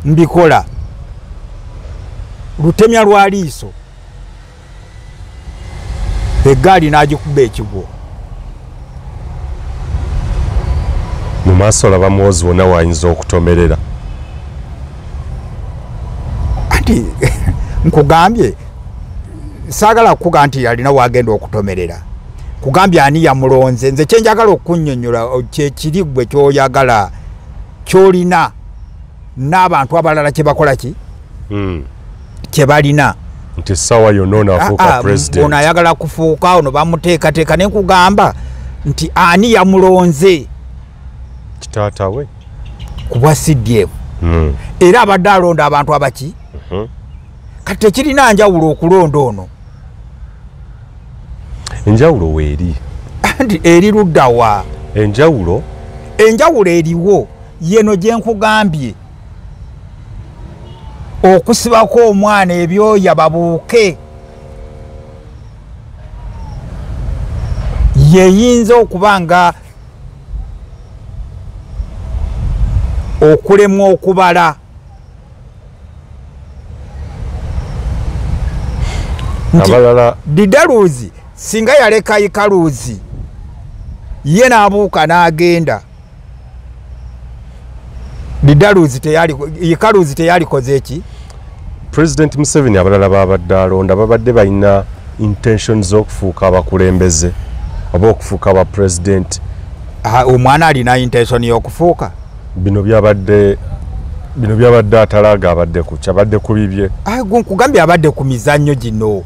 mbikola. Lutemya lwa liiso eggaali n'agikuba ekigwo. Mu maaso olaba mwozi wonna wayinza okutomerera. Anti nkugambye saagala kukuga nti yalina wagenda okutomerera. Kugambye ani yamulonze. Nze kyenjagala okunnyonnyola kyekiri gwe kyoyagala kyolina n'abantu abalala kye bakola ki kye balina. Nti sawa yonna onaafuuka president. Ono ayagala kufuuka, ono bamuteekateeka. Ne nkugamba nti ani yamulonze. Kitaata we ku bwa CDF. Era abadde alonda abantu abaki. Kati tekirina njawulo okulonda ono. Enjawulo weeri. Nti eri luddawa. Enjawulo eriwo yeno gye nkugambye. Okusibako omwana ebyoya babuuke yeyinza okuba nga okulemwa okubala. Abalala Didaluzi singa yaleka Ikaluzi ye n'abuuka n'agenda, Ikaluzi teyalikoze eki. President Museveni abalala babadde alonda babadde balina intentions okufuuka abakulembeze oba okufuuka aba president. Omwana alina intention y'okufuuka? Bino byabadde atalaga abadde ku kyabadde ku bibye. Nkugambye abadde ku mizannyo gino.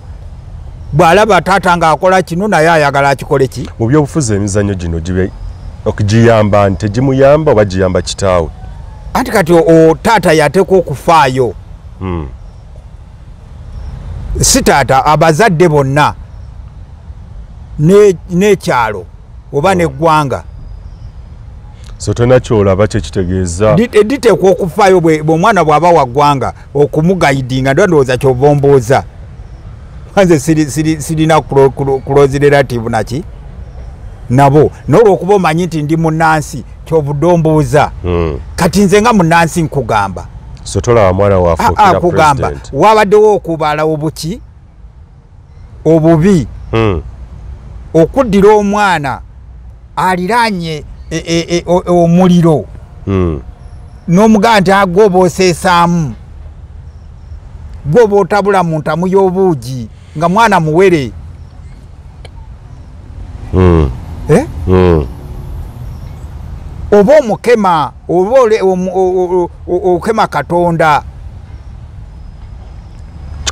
Bw'alaba taata ng'akola kino naye ayagala akikole ki? Mu byobufuzi emizannyo gino gibe okugiyamba nti tegimuyamba oba giyamba kitaawe. Anti kati taata yateekwa okufaayo. Si taata, abazadde bonna n'ekyalo oba n'eggwanga. So tona kyolaba kyekitegeeza diteekwa okufaayo bw'omwana bw'aba wa ggwanga okumugayidinga ndowooza ky'obombooza. Nze sirina close relative naki nabo n'olwokuba omanyi nti ndi munnansi ky'obudombooza. Kati nze nga munnansi nkugamba. So tolaba mwana waafuukira kugamba wabaddewo okubala obuki obubi okuddira omwana aliraanye omuliro n'omugamba nti agooba oseesaamu gwoba otabula mu ntamu y'obuugi nga mwana muwere. Oba omukema oba okema Katonda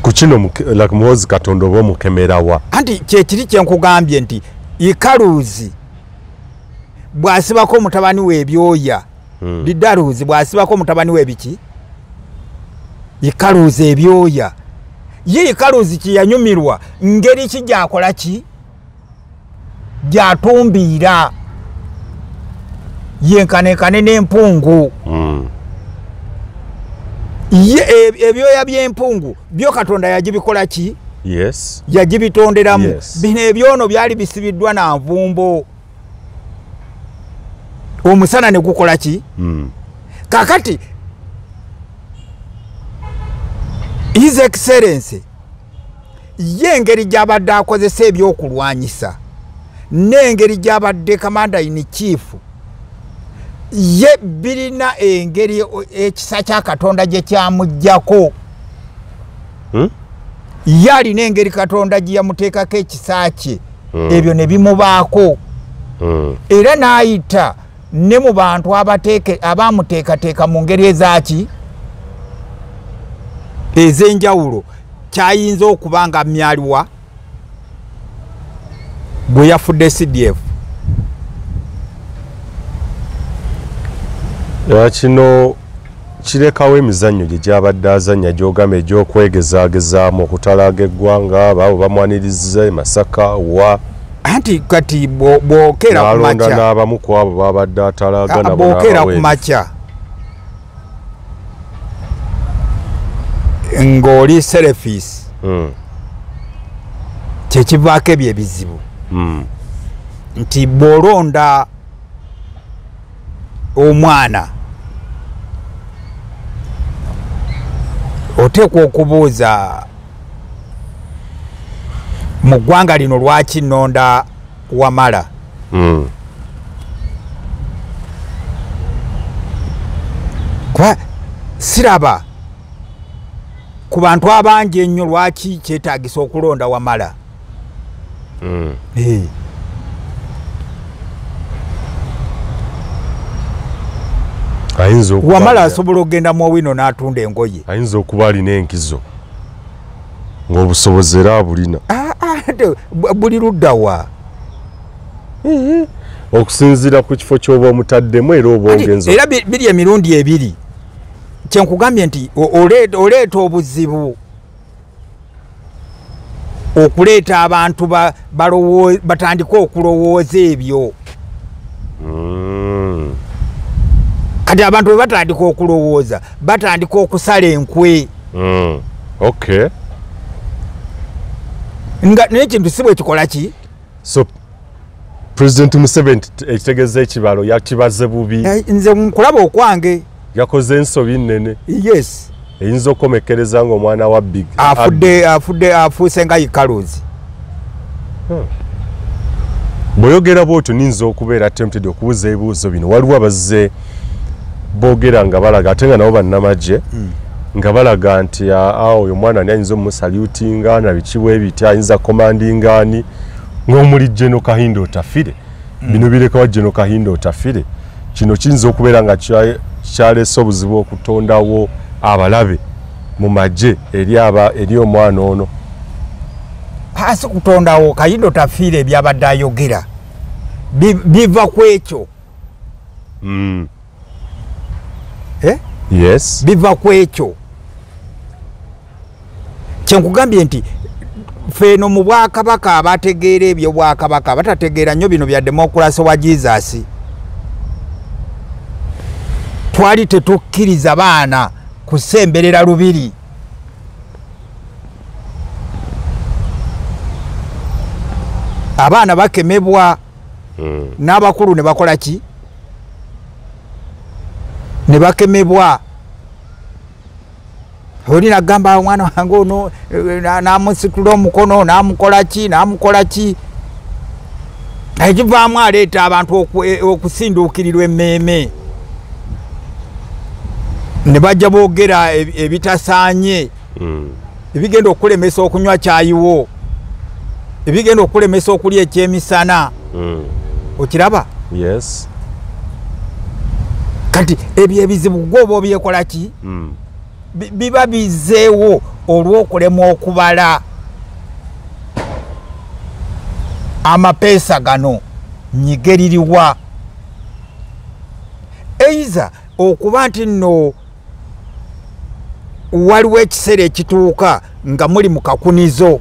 ku kino like muwozi Katonda oba omukemerawa. Anti kyekiri kyenkugambye nti ikaluuzi bw'asibako omutabani we ebyoya lidaluuzi bw'asibako omutabani we biki ikaluuzi ebyoya ye ikaluuzi kiyanyumirwa ngeri ki gyakola ki gyatumbiira yenkanekane n'empungu. Ebyoya by'empungu byo Katonda yagibikola ki? Yes. Yagibitonderamu. Yes. Bino ebyono byali bisibiddwa na nvumbo. Omusana ne gukola ki? Kakati His Excellency yengeri gy'abadde akozesa ebyokulwanyisa n'engeri gy'abadde Commander in Chief ye birina engeri ekisa kya Katonda gye kyamuggyako. Ye alina engeri Katonda gye yamuteekako ekisa kye ebyo ne bimubaako. Era n'ayita ne mu bantu abamuteekateeka mu ngeri ezaki ez'enjawulo kyayinza okuba nga myaliwa bwe yafudde CDF. Kino kirekawo emizannyo gye gyabadde azannya gy'ogamba egy'okwegezaagezaamu okutalaaga eggwanga baabo bamwaniriza Masaka wa anti kati bw'okeera ku makya n'abamu ku abo babadde atalaaga nabo bw'okeera ku makya ng'oli selfish kyekivaako ebyo ebizibu nti bw'olonda omwana oteekwa okubuuza mu ggwanga lino lwaki nnonda Wamala. Kuba siraba ku bantu abangi ennyo lwaki kyetaagisa okulonda Wamala. Wamala asobola okugenda mu Owino n'atunda engoye. Ayinza okuba alina enkizo ng'obusobozi era abulina. Buli luddawa okusinziira ku kifo ky'oba omutaddemu era oba ogenza. Era biri emirundi ebiri kyenkugambye nti oleeta obuzibu okuleeta abantu batandika okulowooza ebyo. Kati abantu bwe batandika okulowooza batandika okusala enkwe. Okay. Nga n'ekintu si bwe kikola ki? So President Museveni ekitegeeza ekibalo yakibaze bubi. Nze nkulaba okwange. Yakoze ensobi nnene. Yes. Eyinza okukomekereza ng'omwana wa Big. Afuuse nga Ikaluuzi. Bw'oyogera bw'otyo ninza okubeera tempted okubuuza ebibuuzo bino. Waliwo abazze boogera nga balaga ate nga nabo bannamagye nga balaga nti oyo mwana ani ayinza omusalutinga na bikibwe ebiti ayinza commandinga ani ng'omuli General Kahindo Otafire. Bino birekawa General Kahindo Otafire. Kino kiyinza okubeera nga kyaleese obuzibu okutondawo abalabe mu magye eri omwana ono. Hasi kutondawo Kahindo Otafire byabadde ayogera biva ku ekyo. Yes. Biva ku ekyo. Kyenkugambye nti feno mu Bwakabaka abategeera ebyo Bwakabaka batategeera nnyo bino bya demokrasi wa Jesus. Twali tetukkiriza baana kusemberera lubiri. Abaana bakemebwa n'abakulu ne bakola ki? Ne bakemebwa. Oli nagamba omwana wange ono namusitula omukono namukola ki? Ekivaamu aleeta abantu okusinduukirirwa emmeeme. Ne bajja boogera ebitasaanye. Ebigenda okulemesa okunywa kyayiwo. Ebigenda okulemesa okulya ekyemisana. Okiraba? Yes. Kati ebyo ebizibu gwoba obyekola ki? Biba bizeewo olw'okulema okubala amapeesa gano nyigeririwa. Eiza okuba nti nno waliwo ekiseera ekituuka nga muli mu kakunizo.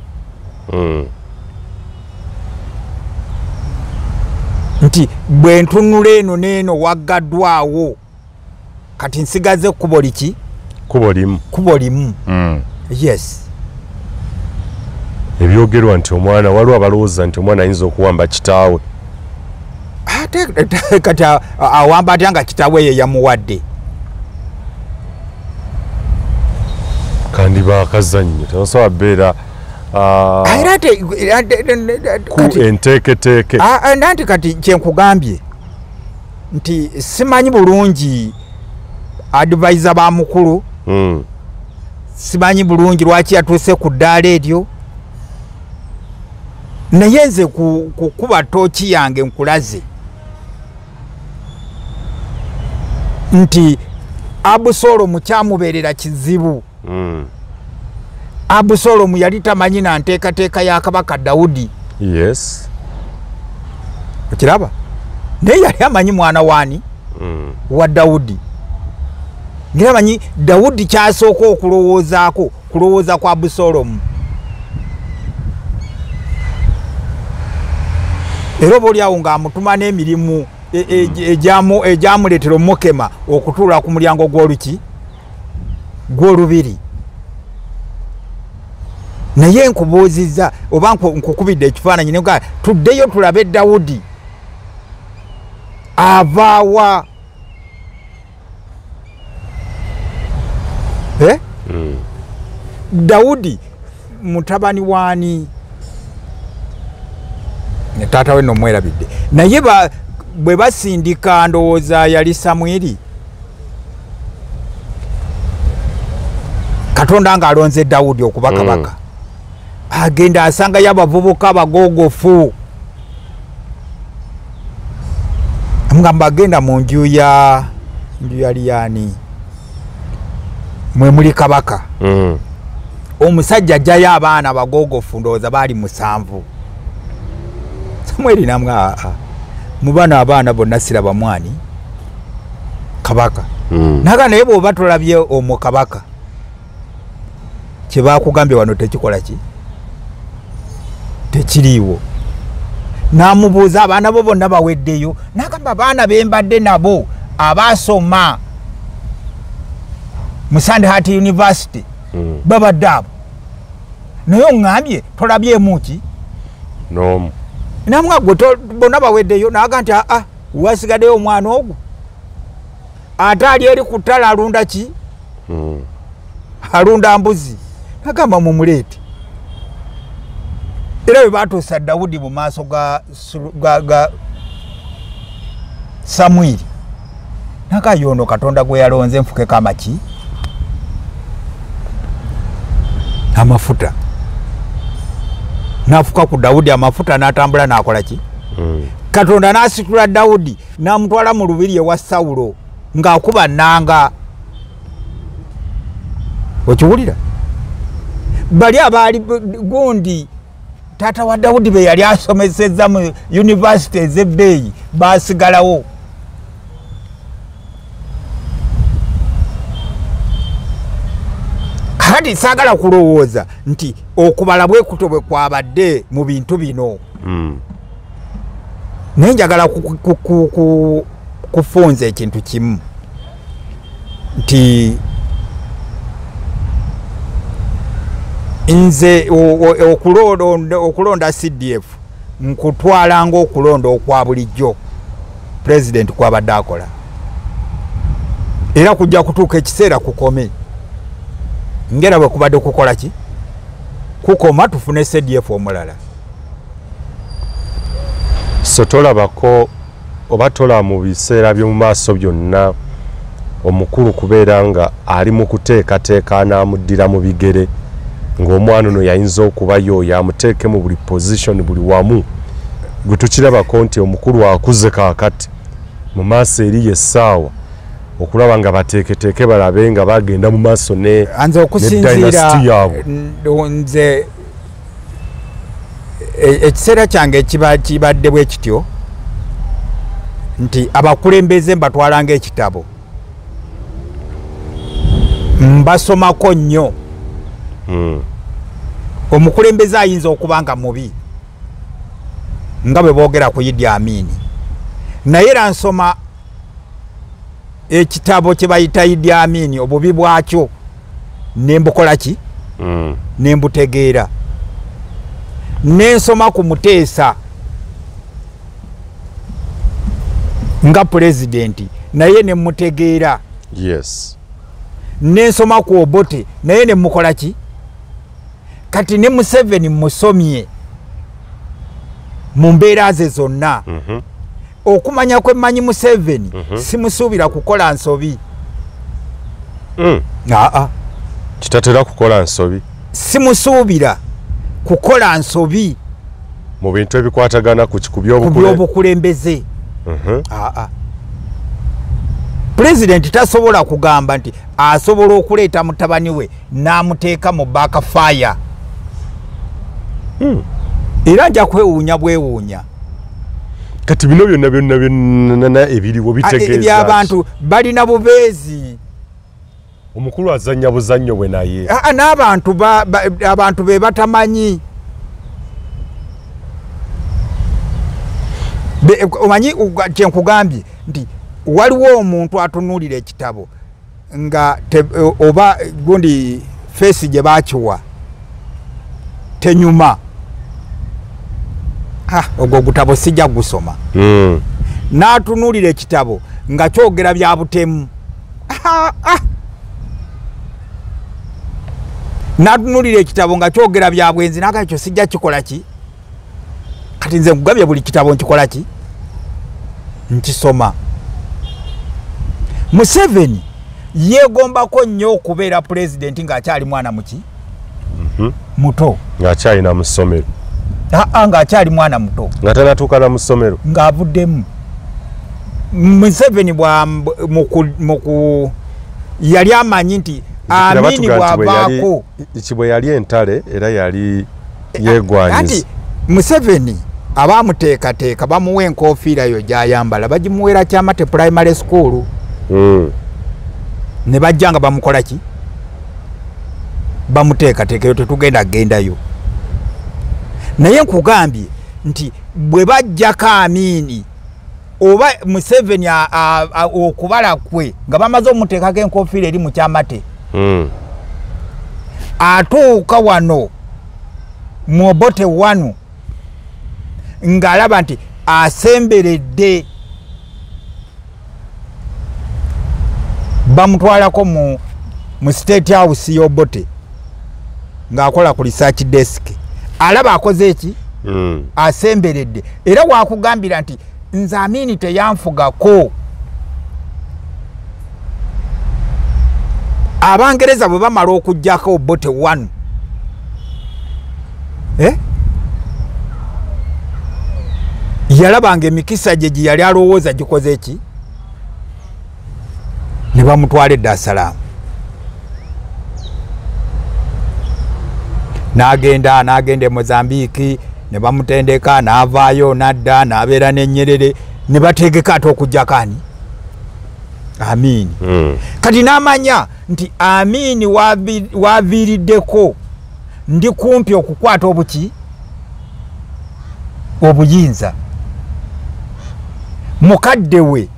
Nti bwe ntunula eno n'eno waggaddwawo kati nsigaze kkubo liki? Kubo limu. Yes. Ebyogerwa nti omwana waliwo abalowooza nti omwana ayinza okuwamba kitaawe. Kati awamba atya nga kitaawe ye yamuwadde? Kandi bakazannyo tebasobola beera enteeketeeke. Nanti kati kyenkugambye nti simanyi bulungi advisor ba mukulu. Simanyi bulungi lwaki yatuuse ku ddaala eryo. Naye nze kukuba tooki yange nkulaze nti Abusalomu kyamubeerera kizibu. Abusalomu yali tamanyi na nteekateeka ya Kabaka Dawudi. Yes. Okiraba? Naye yali amanyi mwana waani? Wa Dawudi. Ngira manyi Dawudi kyasooka kulowooza kwa Abusalomu. Era oba oli awo ng'amutuma n'emirimu egyamuleetera omukema okutuula ku mulyango gw'olubiri. Naye nkubuuzizza oba nkukubidde ekifaananyi ne tuddeyo tulabe Dawudi avaawa. Dawudi mutabani waani? Ne taata we nomwerabidde. Naye bwe basindika ndowooza yali Samwiri. Katonda ng'alonze Dawudi okuba kabaka. Agenda asangayo abavubuka abagoogofu. Amugamba agenda mu nju yali yaani? Mwe muli kabaka. Omusajja ajjayo abaana abagoogofu ndowooza baali 7. Samwiri namwa mu bano abaana bonna siraba mwani kabaka. Naga naye bw'oba tolabye omwo kabaka kye baakugambye wano tekikola ki? Tekiriiwo. N'amubuuza abaana bo bonna baweddeyo. N'agamba abaana be mbadde nabo abaasoma mu Sandhurst University babadde abo. Naye oŋŋambye tolabyemu ki? N'omu. Namwa gwe bonna baweddeyo. N'aga nti wasigaddeyo omwana ogwo ate ali eri ku ttale alunda ki? Alunda mbuzi. N'agamba mumuleete. Era bwe baatuusa Dawudi mu maaso ga Samwiri. N'aga yono Katonda gwe yalonze nfukeko amaki? amafuta nafuka ku Daudi amafuta n'atambula n'akola ki Katonda n'asitula Daudi n'amutwala mu lubiri ewa Sawulo ng'akuba nnanga okiwulira bali abaali gundi taata wa Daudi be yali asomesezza mu university ez'ebbeeyi baasigalawo kati saagala kulowooza nti okubala bwe kutobwe kwabadde mu bintu bino naye njagala kufunza ekintu kimu nti nze okulonda CDF nkutwala ng'okulonda okwa bulijjo president kwabadde akola era kujja kutuuka ekiseera kukome ngera bwe kubadde kukola ki kukoma tufune CDF omulala so tolabako oba tola mu biseera by'omu maaso byonna omukulu kubeera nga ali mu kuteekateeka n'amuddira mu bigere ng'omwana ono yayinza okuba y'oyo amuteeke mu buli position buli wamu gwe tukirabako nti omukulu akuze kaakati mu maaso eri yessaawa okulaba nga bateeketeeke balabe nga bagenda mu maaso ne dynasty yaabwe nze ekiseera kyange kibadde bwe kityo nti abakulembeze mbatwalanga ekitabo mbasomako nnyo omukulembeze ayinza okuba nga mubi nga bwe boogera ku Idi Amin naye era nsoma ekitabo kye bayita Idi Amin obubi bwakyo nembukola ki nembutegeera nensoma ku Muteesa nga president naye nemutegeera yes nensoma ku Obote naye nemukola ki kati ne Museveni musomye mu mbeera ze zonna okumanya kwe manyi Museveni simusuubira kukola nsobi kitatera kukola nsobi simusuubira kukola nsobi mu bintu ebikwatagana ku byobukulembeze president tasobola kugamba nti asobola okuleeta mutabani we n'amuteeka mu backfire era nja kwewuunya bwewuunya kati bino byonna ebiriwo bitegeeza eby'abantu balina bubeezi omukulu azannya buzannyo bwe naye n'abantu be batamanyi omanyi kyenkugambye nti waliwo omuntu atunuulira ekitabo nga oba gundi feesi gye bakiwa tenyuma ogwo gutabo sijja gusoma n'atunuulira ekitabo nga kyogera bya butemu n'atunuulira ekitabo nga kyogera bya bwenzi naga ekyo sijja kikola ki kati nze nkugambye buli kitabo nkikola ki nkisoma Museveni yeegombako nnyo okubeera president ng'akyali mwana muki muto ng'akyalina mu ssomero ng'akyali mwana muto nga tanatuuka na mu ssomero ng'avuddemu Museveni yali amanyi nti Amini bw'avaako kibwe yali entale era yali yeegwanyiza Museveni abaamuteekateeka bamuwa enkofiira yo gy'ayambala bagimuweera Kyamate primary school ne bajja nga bamukola ki bamuteekateeka yo tetugenda gendayo naye nkugambye nti bwe bajjako Amini oba Museveni okubala kwe nga bamaze omuteekako enkofiira eri mu Kyamate atuuka wano mu Obote wano ng'alaba nti asemberedde bamutwalako mu State House y'Obote ng'akola ku research desk alaba akoze eki asemberedde era wakugambira nti nze Amini teyanfugako Abangereza bwe bamala okujjako Obote 1 yalabanga emikisa gye gye yali alowooza gikoze eki ne bamutwala Dar es Salaam n'agenda e Mozambique ne bamutendeka n'avaayo n'adda n'abeera ne Nyerere ne bategeka ate okujja kani Amin. Kati n'amanya nti Amin waviiriddeko ndi kumpi okukwata obuki obuyinza mukadde we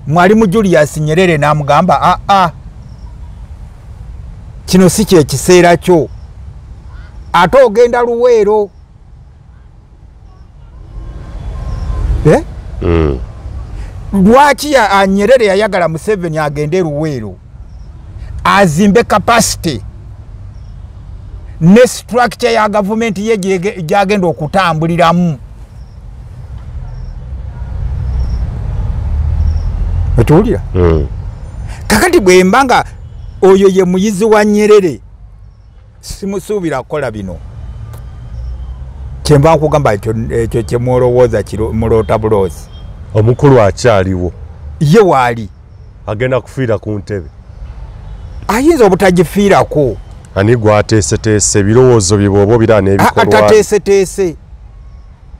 Mwalimu Julius Nyerere n'amugamba kino si kye kiseera kyo ate ogenda Luweero lwaki Nyerere yayagala Museveni agende Luweero azimbe capacity ne structure ya government ye gyagenda okutambuliramu otuwulira kakati bwembanga oyo ye muyizi wa Nyerere simusuubira kukola bino kyemba nkugamba ekyo kyemulowooza muloota buloozi omukulu akyaliwo ye waali agenda kufiira ku ntebe ayinza obutagifiirako ani gwateeseteese ebirowoozo bye bwoba obira n'ebikolwa atateeseteese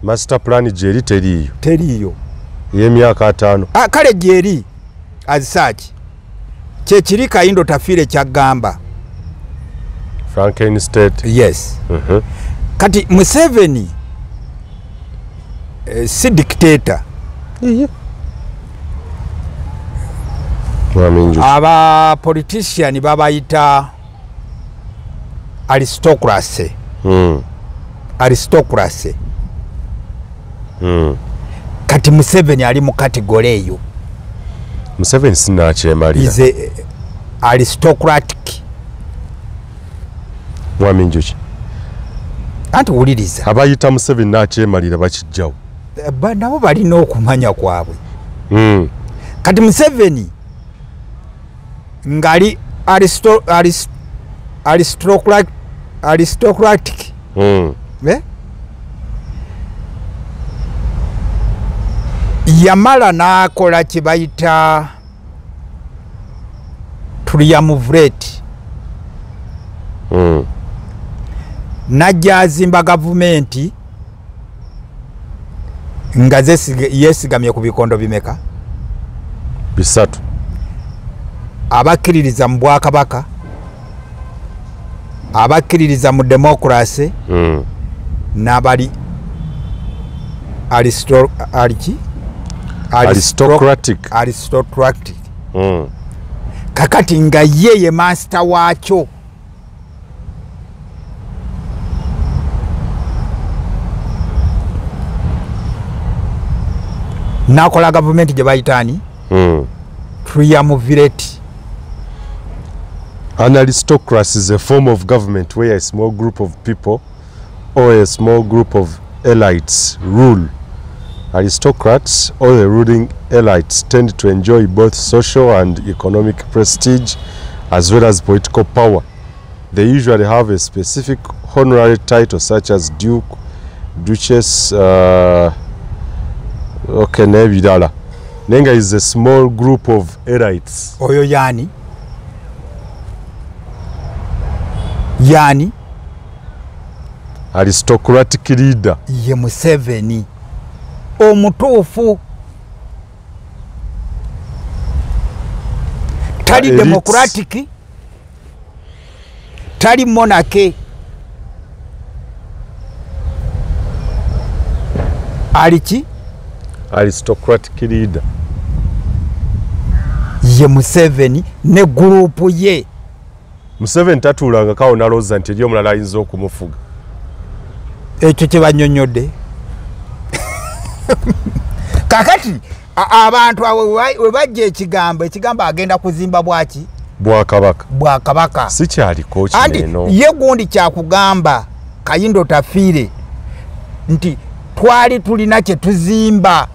master plan gyeri teriiyo y'emyaka 5 kale gyeri azisaaki kyekiri Kayindo tafiire kyagamba Franken State yes kati Museveni si dictator aba politician babayita aristocracy kati Museveni ali mu category eyo Museveni sinakyemalira is aristocratic mwami Njuki anti wuliriza abayita Museveni nakyemalira bakijjawo nabo balina okumanya kwabwe kati Museveni ngali aristocratic yamala n'akola kye bayita triumvirate najja azimba gavumenti nga yeesigamye ku bikondo bimeka 3 abakkiririza mu Bwakabaka abakkiririza mu democracy n'abali aristocratic kakati nga ye master waakyo nakola gavumenti gye bayitaani triumvirate. An aristocracy is a form of government where a small group of people or a small group of elites rule. Aristocrats or the ruling elites tend to enjoy both social and economic prestige as well as political power. They usually have a specific honorary title such as Duke, Duchess, nebidala. Nenga is a small group of elites. Oyo yani aristocratic leader ye Museveni omutuufu tali democratic tali monarchy aliki aristocratic leader ye Museveni ne gurupu ye. Museveni tatuulanga kawo nalowooza nti eri omulala ayinza okumufuga. Ekyo kye bannyonnyodde. Kakati abantu we bajja ekigambo agenda kuzimba bwaki? Bwakabaka. Si kyaliko kineno. Ye gundi kyakugamba Kayindo tafiire nti twali tulina kye tuzimba.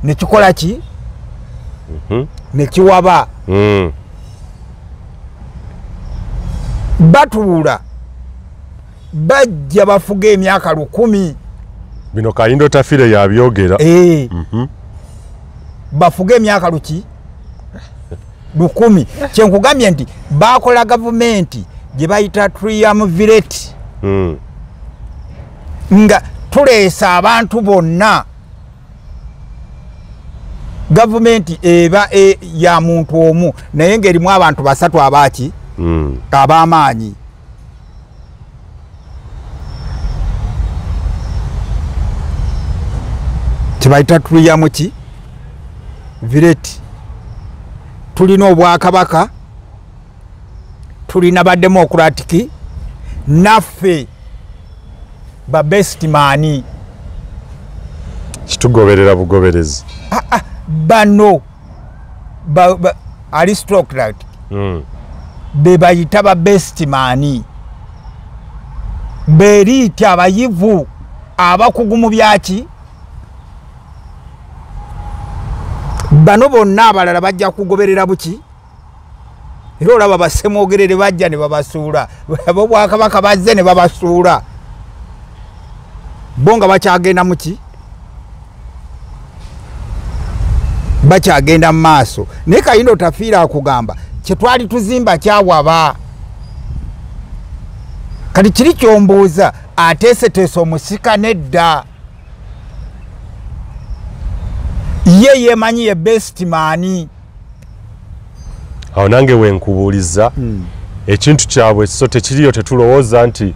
Ne kikola ki? Ne kiwaba. Batuula bajja bafuga emyaka 10. Bino Kayindo Tafire yabyogera. Bafuga emyaka 10. Kyenkugambye nti bakola gavumenti gye bayita triumvirate. Nga tuleesa abantu bonna. Gavumenti eba ya muntu omu naye ng'erimu abantu basatu abaki ab'amaanyi. Kibayita triumvirate. Tulina obwakabaka, tulina bademokratiki, naffe ba best man. Kitugoberera bugoberezi. Bano aristocrat be bayita ba best man. Beriti abayivu abakugu mu byaki. Bano bonna abalala bajja kugoberera buki. Era olaba basemwogerere bajja ne babasuula. Abo bwakabaka bazze ne babasuula. Bonga bakyagenda muki. Bakyagenda mu maaso. Naye Kayindo Tafire akugamba kye twali tuzimba kyawaba. Kati kiri kyombuuza ateeseteese omusika nedda. Ye yemanyi ye best man. Awo nange wenkubuuliza ekintu kyabwe so tekiriyo tetulowooza nti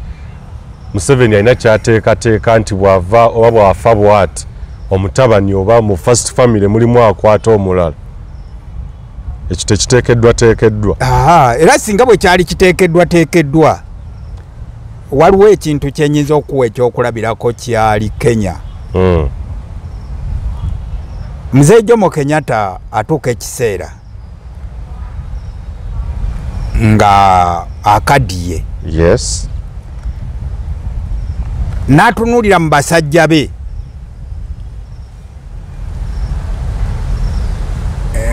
Museveni alina kyateekateeka nti bw'ava oba bw'afa bw'ati omutabani oba mu first family mulimu akwata omulala. Ekyo tekiteekeddwa. Era singa bwe kyali kiteekeddwa waliwo ekintu kyenyinza okuwa ekyokulabirako kyali Kenya. Mzee Jomo Kenyatta atuuka ekiseera nga akadiye. Yes. N'atunuulira mu basajja be.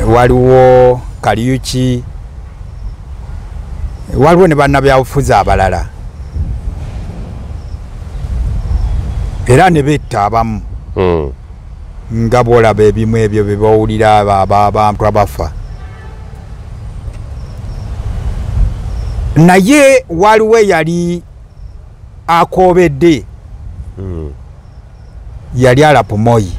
Waliwo Kariuki, waliwo ne bannabyabufuzi abalala. Era ne betta abamu. Nga bwolaba ebimu ebyo bye bawulira abantu abafa. Naye waliwo yali akoobedde. Yali Arap Moi.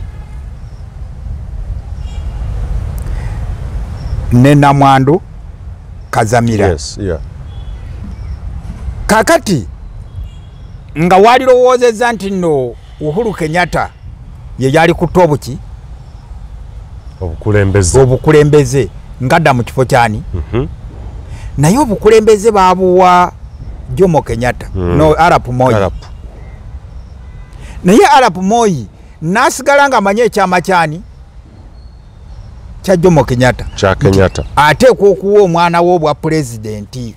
Ne Namwandu Kazamira. Yes, yeah. Kakati nga walirowoozezza nti nno Uhuru Kenyatta ye yali kutta obuki obukulembeze ngadda mu kifo kyani. Naye obukulembeze baabuwa Jomo Kenyatta no Arap Moi. Naye Arap Moi n'asigala ng'amanyi ekyama kyani kya Jomo Kenyatta. Kya Kenyatta. Ateekwa okuwa omwana we obwa pulezidenti.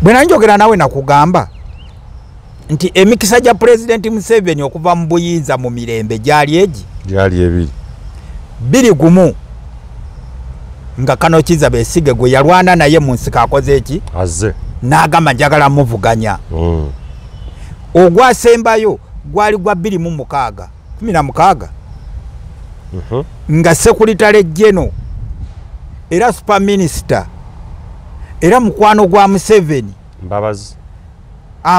Bwe nanjogera nawe nakugamba nti emikisa gya President Museveni okuva mu buyinza mu mirembe gyali egi. Gyali ebiri. 2-1 nga Kano Kizza Besigye gwe yalwana naye mu nsika akoze eki? Azze. N'agamba njagala muvuganya. Ogwasembayo gwali gwa 16. Nga Secretary General era Super Minister era mukwano gwa Museveni Mbabazi.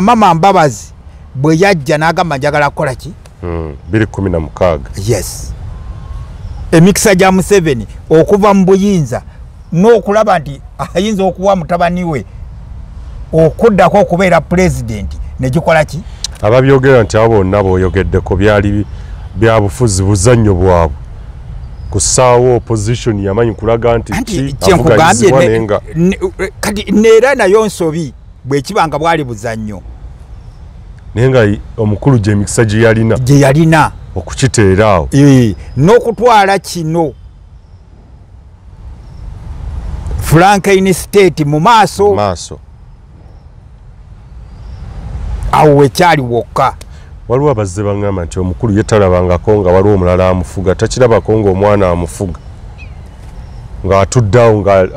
Mama Mbabazi bwe yajja n'agamba njagala kukola ki? 216. Yes. Emikisa gya Museveni okuva mu buyinza n'okulaba nti ayinza okuwa mutabani we okuddako okubeera president ne gikola ki? Ababyogera nti abo bonna b'oyogeddeko byali bya bufuzi buzannyo bwabwe. Kusaawo opposition yamanyi kulaga nti avuganyizibwa nenga. Kati neera nayo nsobi bwe kibanga bwali buzannyo. Nenga omukulu gye emikisa gye yalina okukiteera awo. N'okutwala kino Franklin State mu maaso. Awo wekyali wokka. Waliwo abazze baŋŋamba nti omukulu ye talabangako nga waliwo omulala amufuga, takirabako ng'omwana amufuga ng'atuddeawo nga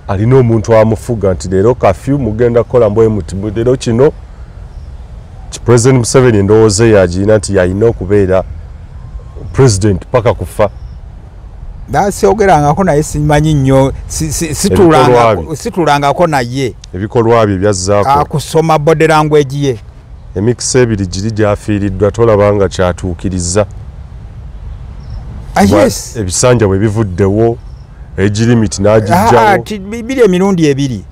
alina omuntu amufuga nti leero kafyu mugenda kukola mbwe muti leero kino President Museveni ndowooza yagina nti yalina okubeera president paka kufa. Daasiogerangako naye simanyi nnyo situlangako naye ebikolwa bye byazzaako akusoma body language ye emikisa ebiri giri gyafiiriddwa tolabanga kyatuukiriza. Yes. Ebisanja bwe bivuddewo egirimiti n'agijjawo biri emirundi ebiri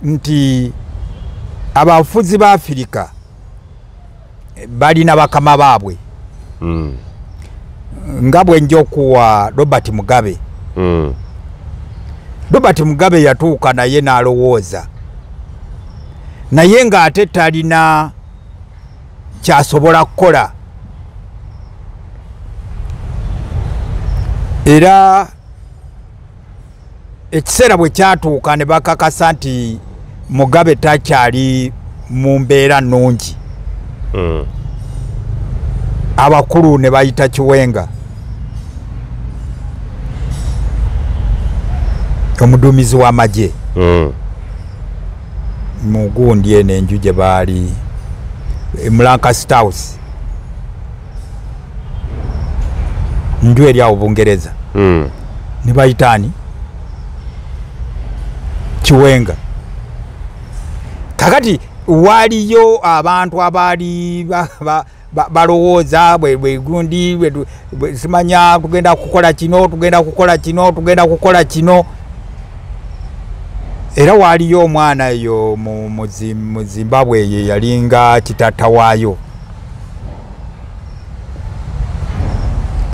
nti abafuzi ba Afirika balina bakama baabwe nga bwe njokuwa Robert Mugabe. Robert Mugabe yatuuka naye n'alowooza naye ng'ate talina kyasobola kukola era ekiseera bwe kyatuuka ne bakakasa nti Mugabe takyali mu mbeera nnungi. Abakulu ne bayita Kiwenga omuduumizi w'amagye mu gundi eno enju gye baali mu Lancaster House nju eri awo Bungereza ne bayitaani Kiwenga. Kakati waliyo abantu abaali balowooza bwe gundi simanya tugenda kukola kino era waliyo omwana eyo mu Zimbabwe ye yalinga kitata waayo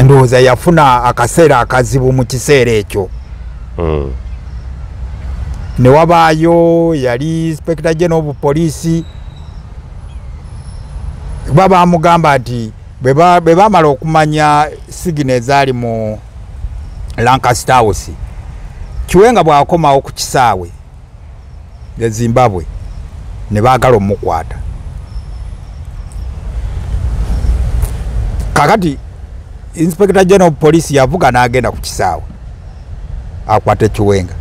ndowooza yafuna akaseera akazibu mu kiseera ekyo. Ne wabaayo yali Inspector General of Police baba mugamba nti bwe bamala okumanya sigina ezaali mu Lancaster House Kiwenga bw'akomawo ku kisaawe ya Zimbabwe ne baagala omukwata. Kakati Inspector General of Police yavuga n'agenda ku kisaawe akwate Kiwenga.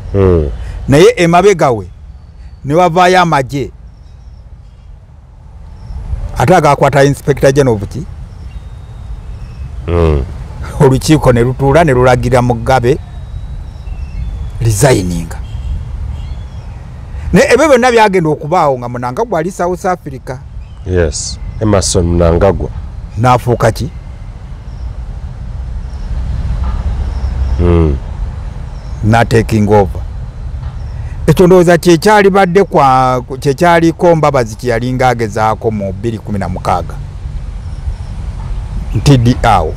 Naye emabega we ne wavaayo amagye ate agakwata Inspector General of ki olukiiko ne lutuula ne lulagira Mugabe resigninga. Naye ebyo byonna byagenda okubaawo nga Mnangagwa ali South Africa. Yes, Emerson Mnangagwa n'afuuka ki na taking over. Ekyo ndowooza kyekyali badde kyekyaliko Mbabazi kye yalinga agezaako mu 2016 ntiddi awo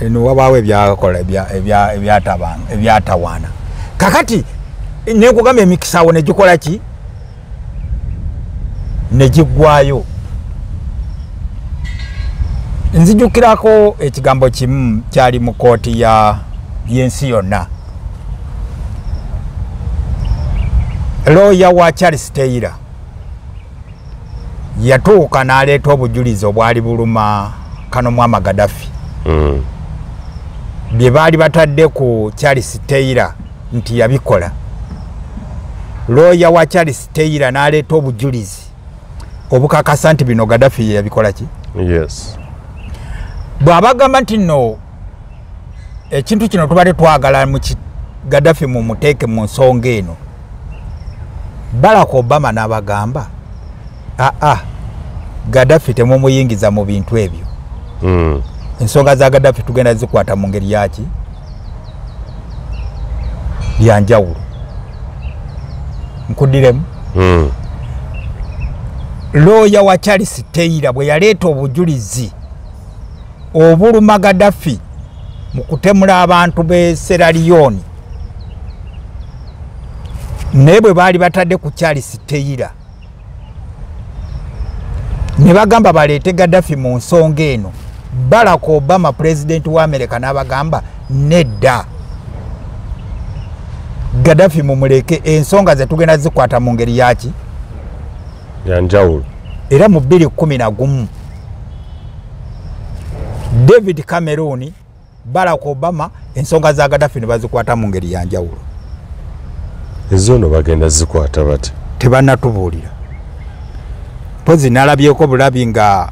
eno wabaawo ebyakola ebyatawaana. Kakati nekugamba emikisa awo ne gikola ki ne giggwayo. Nzijukirako ekigambo kimu kyali mu kooti y'ensi yonna. Lawyer wa Charles Taylor yatuuka n'aleeta obujulizi obwali buluma Kano Muammar Gaddafi bye baali batadde ku Charles Taylor nti yabikola. Lawyer wa Charles Taylor n'aleeta obujulizi obukakasa nti bino Gaddafi yabikola ki. Yes. Bw'abagamba nti no ekintu kino tubadde twagala mu Gaddafi mu muteeke mu nsonga eno, Barack Obama n'abagamba Gaddafi temumuyingiza mu bintu ebyo. Ensonga za Gaddafi tugenda zikwata mu ngeri yaki byanjawulo. Nkudiremu Lawyer wa Charles Taylor bwe yaleeta obujulizi obuluma Gaddafi mu kutemula abantu be Sierra Leone, naye bwe baali batadde ku Charles Taylor ne bagamba baleete Gaddafi mu nsonga eno, Barack Obama president wa America n'abagamba nedda, Gaddafi mumuleke, ensonga ze tugenda zikwata mu ngeri yaki yanjawulo. Era mu 2011 David Cameron, Barack Obama ensonga za Gaddafi ne bazikwata mu ngeri ya njawulo. Ezo no bagenda zikwata bati. Tebannatubuulira. Pozi nalabyeko bulabi nga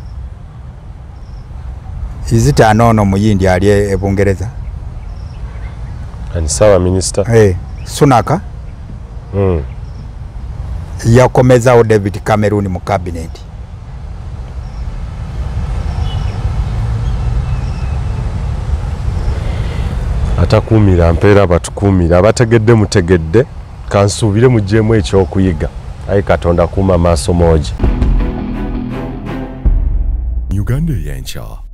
izitaano ono muyindi ali e Bungereza. Ani sawa minister? Sunaka. Yakomezawo David Cameron mu cabinet. Atakuumira mpeera batukuumira abategedde mutegedde kansuubire muggyemu ekyokuyiga ayi Katonda kuuma maaso moogi. Uganda y'enkya